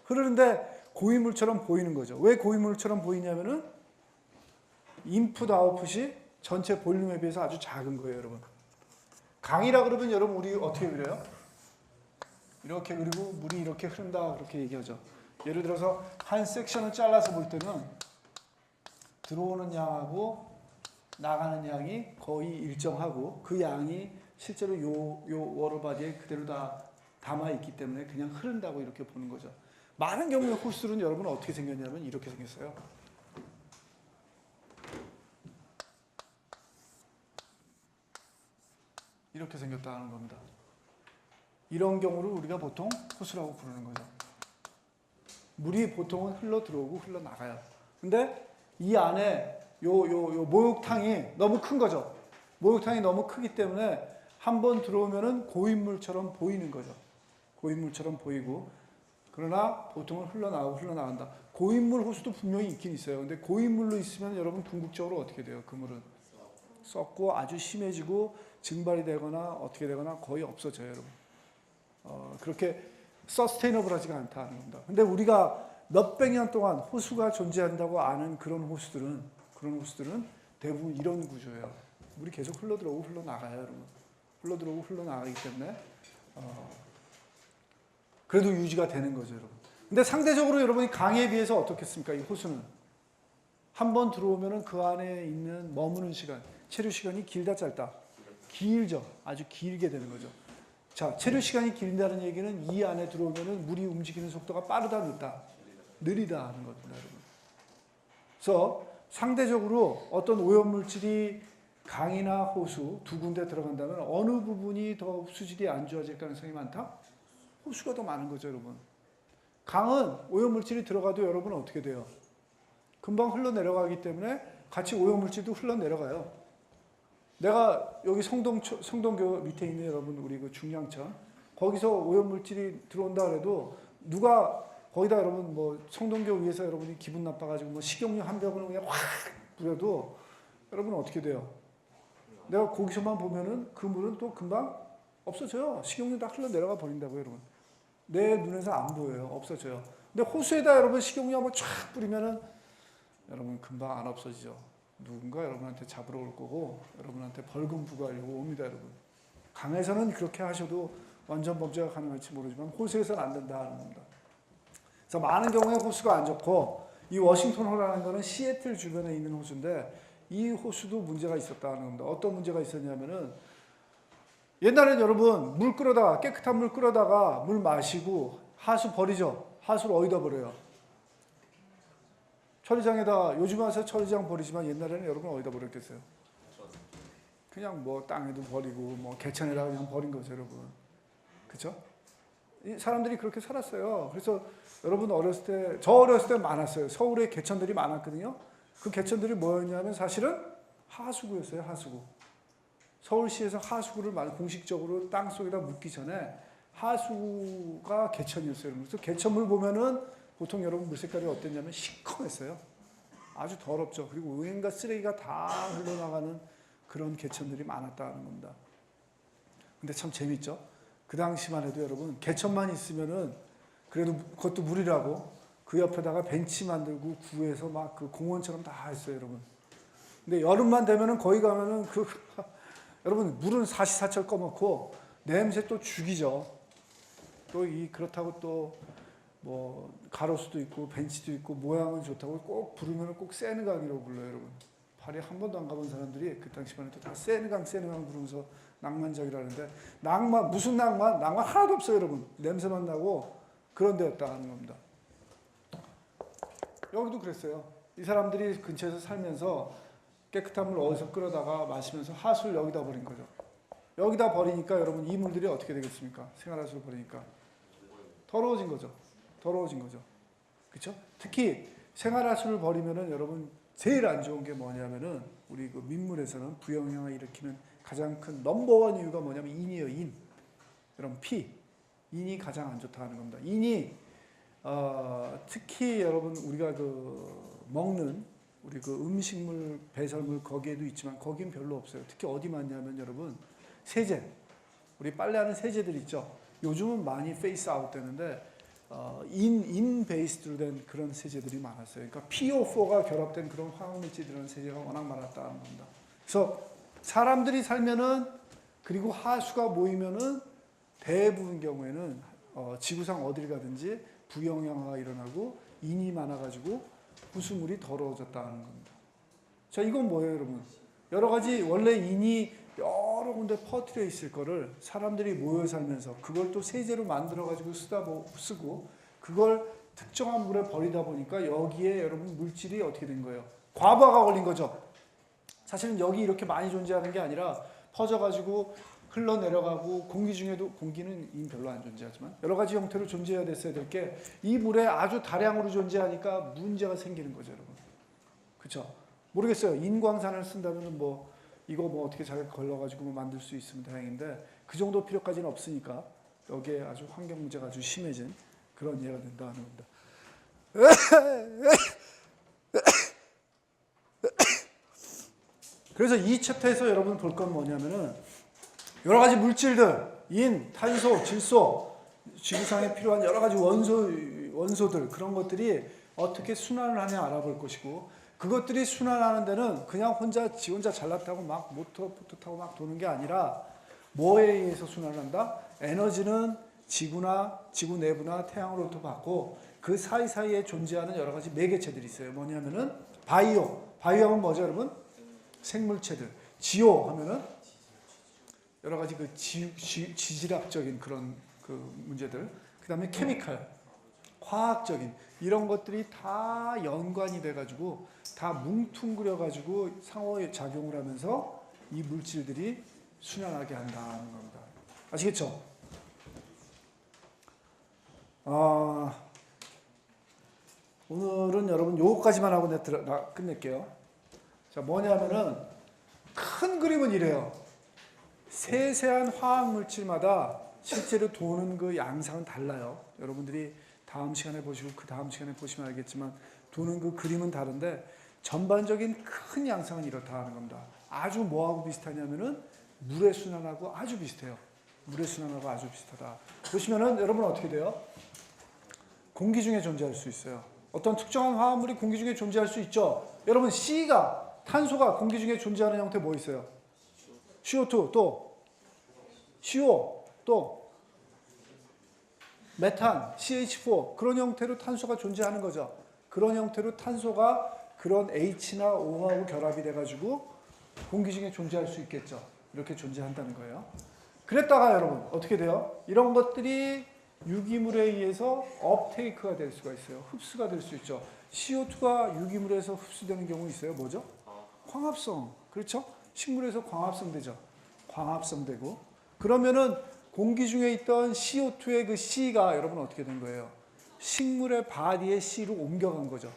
흐르는데 고인물처럼 보이는 거죠. 왜 고인물처럼 보이냐면은 인풋 아웃풋이 전체 볼륨에 비해서 아주 작은 거예요, 여러분. 강이라 그러면 여러분 우리 어떻게 그려요? 이렇게 그리고 물이 이렇게 흐른다 그렇게 얘기하죠. 예를 들어서 한 섹션을 잘라서 볼 때는 들어오는 양하고 나가는 양이 거의 일정하고 그 양이 실제로 요 워터바디에 그대로 다 담아 있기 때문에 그냥 흐른다고 이렇게 보는 거죠. 많은 경우에 호수는 여러분 어떻게 생겼냐면 이렇게 생겼어요. 이렇게 생겼다는 겁니다. 이런 경우를 우리가 보통 호수라고 부르는 거죠. 물이 보통은 흘러 들어오고 흘러 나가요. 근데 이 안에 요 목욕탕이 너무 큰 거죠. 목욕탕이 너무 크기 때문에 한번 들어오면은 고인물처럼 보이는 거죠. 고인물처럼 보이고 그러나 보통은 흘러나간다. 고인물 호수도 분명히 있긴 있어요. 근데 고인물로 있으면 여러분 궁극적으로 어떻게 돼요? 그 물은 썩고 아주 심해지고 증발이 되거나 어떻게 되거나 거의 없어져요, 여러분. 그렇게 서스테이너블하지가 않다는 겁니다. 근데 우리가 몇백 년 동안 호수가 존재한다고 아는 그런 호수들은 대부분 이런 구조예요. 물이 계속 흘러들어오고 흘러나가요, 여러분. 흘러들어오고 흘러나가기 때문에 그래도 유지가 되는 거죠, 여러분. 근데 상대적으로 여러분이 강에 비해서 어떻겠습니까? 이 호수는 한 번 들어오면은 그 안에 있는 머무는 시간, 체류 시간이 길다 짧다? 길죠. 아주 길게 되는 거죠. 자, 체류 시간이 길다는 얘기는 이 안에 들어오면은 물이 움직이는 속도가 빠르다, 늦다? 느리다 하는 겁니다, 여러분. 그래서 상대적으로 어떤 오염물질이 강이나 호수 두 군데 들어간다면 어느 부분이 더 수질이 안 좋아질 가능성이 많다? 호수가 더 많은 거죠, 여러분. 강은 오염물질이 들어가도 여러분 어떻게 돼요? 금방 흘러내려가기 때문에 같이 오염물질도 흘러내려가요. 내가 여기 성동교 밑에 있는 여러분 우리 그 중량천 거기서 오염물질이 들어온다 그래도 누가 거기다 여러분 뭐 성동교 위에서 여러분이 기분 나빠가지고 뭐 식용유 한 병을 그냥 확 뿌려도 여러분 어떻게 돼요? 내가 거기서만 보면은 그 물은 또 금방 없어져요. 식용유 다 흘러내려가 버린다고요, 여러분. 내 눈에서 안 보여요. 없어져요. 근데 호수에다 여러분 식용유 한번 쫙 뿌리면은 여러분 금방 안 없어지죠. 누군가 여러분한테 잡으러 올 거고 여러분한테 벌금 부과하려고 옵니다, 여러분. 강에서는 그렇게 하셔도 완전 범죄가 가능할지 모르지만 호수에서는 안 된다는 겁니다. 그래서 많은 경우에 호수가 안 좋고 이 워싱턴호라는 거는 시애틀 주변에 있는 호수인데 이 호수도 문제가 있었다는 겁니다. 어떤 문제가 있었냐면은 옛날엔 여러분 물 끓여다가 깨끗한 물 끓여다가 물 마시고 하수 버리죠. 하수를 어디다 버려요? 처리장에다. 요즘 와서 처리장 버리지만 옛날에는 여러분 어디다 버렸겠어요? 그냥 뭐 땅에도 버리고 뭐 개천에다 그냥 버린 거죠, 여러분. 그렇죠? 사람들이 그렇게 살았어요. 그래서 여러분 어렸을 때, 저 어렸을 때 많았어요. 서울에 개천들이 많았거든요. 그 개천들이 뭐였냐면 사실은 하수구였어요, 하수구. 서울시에서 하수구를 공식적으로 땅 속에다 묻기 전에 하수구가 개천이었어요. 그래서 개천물 보면은 보통 여러분 물 색깔이 어땠냐면 시커맸어요. 아주 더럽죠. 그리고 온갖 쓰레기가 다 흘러나가는 그런 개천들이 많았다는 겁니다. 근데 참 재밌죠? 그 당시만 해도 여러분 개천만 있으면은 그래도 그것도 물이라고 그 옆에다가 벤치 만들고 구해서 막 그 공원처럼 다 했어요, 여러분. 근데 여름만 되면은 거기 가면은 여러분 물은 사시사철 꺼놓고 냄새 또 죽이죠. 또 그렇다고 또 뭐 가로수도 있고 벤치도 있고 모양은 좋다고 꼭 부르면 꼭 세느강이라고 불러요, 여러분. 파리 한 번도 안 가본 사람들이 그 당시만 해도 다 세느강 부르면서 낭만적이라는데 낭만 무슨 낭만? 낭만 하나도 없어요, 여러분. 냄새만 나고 그런 데였다 하는 겁니다. 여기도 그랬어요. 이 사람들이 근처에서 살면서 깨끗한 물 어디서 끌어다가 마시면서 하수를 여기다 버린 거죠. 여기다 버리니까 여러분 이 물들이 어떻게 되겠습니까? 생활하수를 버리니까 더러워진 거죠. 더러워진 거죠. 그렇죠? 특히 생활하수를 버리면은 여러분 제일 안 좋은 게 뭐냐면은 우리 그 민물에서는 부영향을 일으키는 가장 큰 넘버원 이유가 뭐냐면 인이에요. 인. 여러분 피. 인이 가장 안 좋다 하는 겁니다. 인이 특히 여러분 우리가 그 먹는 우리 그 음식물 배설물 거기에도 있지만 거긴 별로 없어요. 특히 어디 많냐면 여러분 세제. 우리 빨래하는 세제들 있죠. 요즘은 많이 페이스 아웃 되는데 인 베이스로 된 그런 세제들이 많았어요. 그러니까 PO4가 결합된 그런 화학물질이 들어간 세제가 워낙 많았다는 겁니다. 그래서 사람들이 살면은 그리고 하수가 모이면은 대부분 경우에는 지구상 어딜 가든지 부영향화가 일어나고 인이 많아가지고 부수물이 더러워졌다는 겁니다. 자, 이건 뭐예요, 여러분? 여러 가지 원래 인이 여러 군데 퍼뜨려 있을 거를 사람들이 모여 살면서 그걸 또 세제로 만들어가지고 쓰고 그걸 특정한 물에 버리다 보니까 여기에 여러분 물질이 어떻게 된 거예요? 과부하가 걸린 거죠. 사실은 여기 이렇게 많이 존재하는 게 아니라 퍼져가지고 흘러내려가고 공기 중에도 공기는 이미 별로 안 존재하지만 여러 가지 형태로 존재해야 됐어야 될 게 이 물에 아주 다량으로 존재하니까 문제가 생기는 거죠, 여러분. 그렇죠? 모르겠어요. 인광산을 쓴다면은 뭐 이거 뭐 어떻게 잘 걸러가지고 뭐 만들 수 있으면 다행인데 그 정도 필요까지는 없으니까 여기에 아주 환경 문제가 아주 심해진 그런 예가 된다는 겁니다. 그래서 이 챕터에서 여러분 볼 건 뭐냐면은 여러 가지 물질들, 인, 탄소, 질소, 지구상에 필요한 여러 가지 원소들 그런 것들이 어떻게 순환을 하냐 알아볼 것이고 그것들이 순환하는 데는 그냥 지 혼자 잘났다고 막 모터부터 타고 막 도는 게 아니라 뭐에 의해서 순환을 한다? 에너지는 지구 내부나 태양으로부터 받고 그 사이사이에 존재하는 여러 가지 매개체들이 있어요. 뭐냐면은 바이오 하면 뭐죠, 여러분? 생물체들. 지오 하면은 여러 가지 그 지질학적인 그런 그 문제들. 그다음에 케미칼, 화학적인 이런 것들이 다 연관이 돼가지고 다 뭉퉁그려가지고 상호 작용을 하면서 이 물질들이 순환하게 한다는 겁니다. 아시겠죠? 오늘은 여러분 요거까지만 하고 끝낼게요. 자, 뭐냐면은 큰 그림은 이래요. 세세한 화학 물질마다 실제로 도는 그 양상은 달라요. 여러분들이 다음 시간에 보시고 그 다음 시간에 보시면 알겠지만 도는 그 그림은 다른데 전반적인 큰 양상은 이렇다 하는 겁니다. 아주 뭐하고 비슷하냐면은 물의 순환하고 아주 비슷해요. 물의 순환하고 아주 비슷하다. 보시면은 여러분 어떻게 돼요? 공기 중에 존재할 수 있어요. 어떤 특정한 화합물이 공기 중에 존재할 수 있죠. 여러분 탄소가 공기 중에 존재하는 형태 뭐 있어요? CO2 또 CO 또 메탄, CH4 그런 형태로 탄소가 존재하는 거죠. 그런 형태로 탄소가 그런 H나 O하고 결합이 돼가지고 공기 중에 존재할 수 있겠죠. 이렇게 존재한다는 거예요. 그랬다가 여러분 어떻게 돼요? 이런 것들이 유기물에 의해서 업테이크가 될 수가 있어요. 흡수가 될 수 있죠. CO2가 유기물에서 흡수되는 경우 있어요. 뭐죠? 광합성. 그렇죠? 식물에서 광합성 되죠. 광합성 되고. 그러면은 공기 중에 있던 CO2의 그 C가 여러분 어떻게 된 거예요? 식물의 바디의 C로 옮겨간 거죠.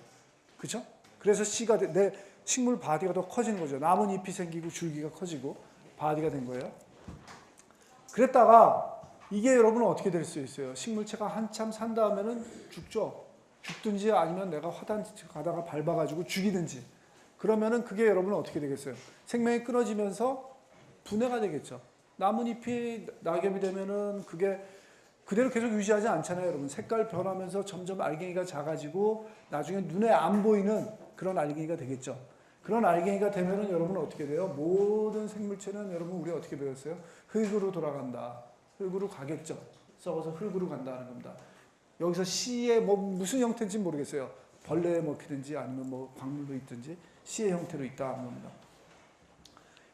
그렇죠? 그래서 C가 내 식물 바디가 더 커지는 거죠. 나뭇잎이 생기고 줄기가 커지고 바디가 된 거예요. 그랬다가 이게 여러분은 어떻게 될 수 있어요? 식물체가 한참 산 다음에는 죽죠. 죽든지 아니면 내가 화단지 가다가 밟아가지고 죽이든지. 그러면은 그게 여러분은 어떻게 되겠어요? 생명이 끊어지면서 분해가 되겠죠. 나뭇잎이 낙엽이 되면은 그게 그대로 계속 유지하지 않잖아요, 여러분. 색깔 변하면서 점점 알갱이가 작아지고 나중에 눈에 안 보이는 그런 알갱이가 되겠죠. 그런 알갱이가 되면은 여러분은 어떻게 돼요? 모든 생물체는 여러분 우리 어떻게 배웠어요? 흙으로 돌아간다. 흙으로 가겠죠. 썩어서 흙으로 간다는 겁니다. 여기서 C의 뭐 무슨 형태인지 모르겠어요. 벌레에 먹히든지 아니면 뭐 광물로 있든지 C의 형태로 있다는 겁니다.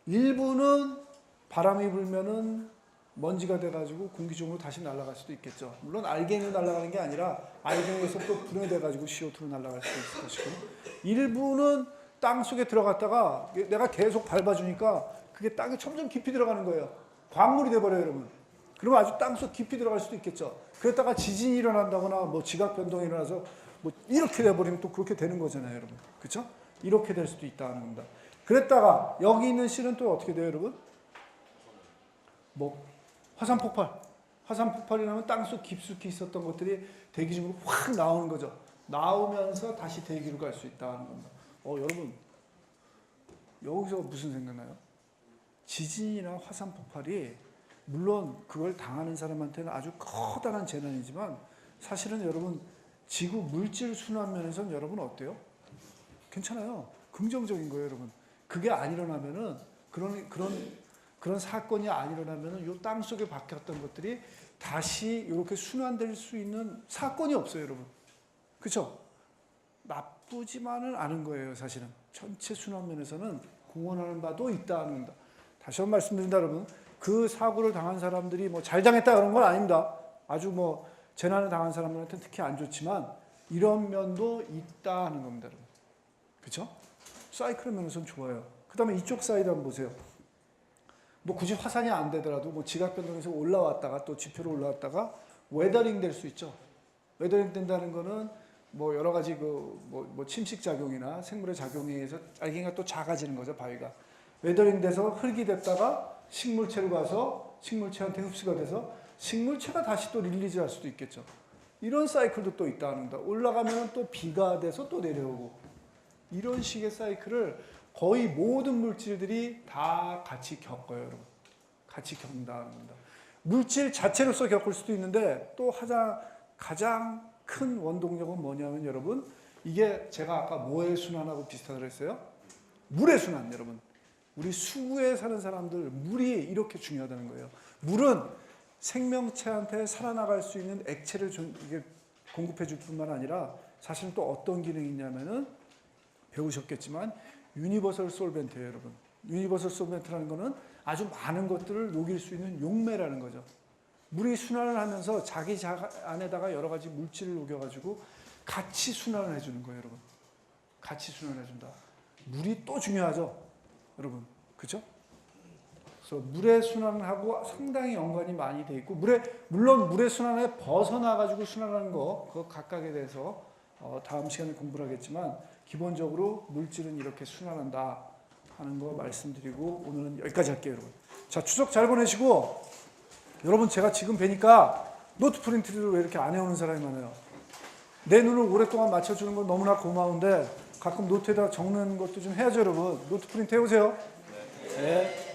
일부는 바람이 불면은 먼지가 돼가지고 공기 중으로 다시 날아갈 수도 있겠죠. 물론 알갱이로 날아가는 게 아니라 알갱이에서 또 분해돼가지고 CO2로 날아갈 수도 있을 것이고, 일부는 땅 속에 들어갔다가 내가 계속 밟아주니까 그게 땅에 점점 깊이 들어가는 거예요. 광물이 돼버려요, 여러분. 그러면 아주 땅속 깊이 들어갈 수도 있겠죠. 그랬다가 지진이 일어난다거나 뭐 지각 변동이 일어나서 뭐 이렇게 돼버리면 또 그렇게 되는 거잖아요, 여러분. 그렇죠? 이렇게 될 수도 있다는 겁니다. 그랬다가 여기 있는 실은 또 어떻게 돼요, 여러분? 뭐 화산 폭발. 화산 폭발이 나면 땅속 깊숙이 있었던 것들이 대기 중으로 확 나오는 거죠. 나오면서 다시 대기로 갈 수 있다는 겁니다. 여러분 여기서 무슨 생각나요? 지진이나 화산 폭발이 물론 그걸 당하는 사람한테는 아주 커다란 재난이지만 사실은 여러분 지구 물질 순환 면에서는 여러분 어때요? 괜찮아요. 긍정적인 거예요, 여러분. 그게 안 일어나면은 그런 사건이 안 일어나면은 요 땅 속에 박혔던 것들이 다시 이렇게 순환될 수 있는 사건이 없어요, 여러분. 그렇죠? 나쁘지만은 않은 거예요, 사실은. 전체 순환 면에서는 공헌하는 바도 있다는 겁니다. 다시 한번 말씀드린다, 여러분. 그 사고를 당한 사람들이 뭐 잘 당했다 그런 건 아닙니다. 아주 뭐 재난을 당한 사람들한테는 특히 안 좋지만 이런 면도 있다는 겁니다, 여러분. 그렇죠? 사이클 면에서는 좋아요. 그 다음에 이쪽 사이드 한번 보세요. 뭐 굳이 화산이 안 되더라도 뭐 지각 변동에서 올라왔다가 또 지표로 올라왔다가 웨더링 될 수 있죠. 웨더링 된다는 거는 뭐 여러 가지 뭐 침식 작용이나 생물의 작용에 의해서 알갱이가 또 작아지는 거죠, 바위가. 웨더링 돼서 흙이 됐다가 식물체로 가서 식물체한테 흡수가 돼서 식물체가 다시 또 릴리즈 할 수도 있겠죠. 이런 사이클도 또 있다는 겁니다. 올라가면 또 비가 돼서 또 내려오고 이런 식의 사이클을 거의 모든 물질들이 다 같이 겪어요, 여러분. 같이 겪는다는 겁니다. 물질 자체로서 겪을 수도 있는데 또 가장 큰 원동력은 뭐냐면 여러분 이게 제가 아까 뭐의 순환하고 비슷하다고 했어요? 물의 순환, 여러분. 우리 수구에 사는 사람들 물이 이렇게 중요하다는 거예요. 물은 생명체한테 살아나갈 수 있는 액체를 이게 공급해 줄 뿐만 아니라 사실은 또 어떤 기능이 있냐면은 배우셨겠지만 유니버설 솔벤트예요, 여러분. 유니버설 솔벤트라는 거는 아주 많은 것들을 녹일 수 있는 용매라는 거죠. 물이 순환을 하면서 자기 안에다가 여러 가지 물질을 녹여가지고 같이 순환을 해주는 거예요, 여러분. 같이 순환을 해준다. 물이 또 중요하죠, 여러분. 그죠? 그래서 물의 순환하고 상당히 연관이 많이 돼 있고 물론 물의 순환에 벗어나가지고 순환하는 거 그거 각각에 대해서 다음 시간에 공부를 하겠지만 기본적으로 물질은 이렇게 순환한다 하는 거 말씀드리고 오늘은 여기까지 할게요, 여러분. 자, 추석 잘 보내시고 여러분 제가 지금 뵈니까 노트 프린트를 왜 이렇게 안 해오는 사람이 많아요. 내 눈을 오랫동안 맞춰주는 건 너무나 고마운데 가끔 노트에다 적는 것도 좀 해야죠, 여러분. 노트 프린트 해오세요. 네.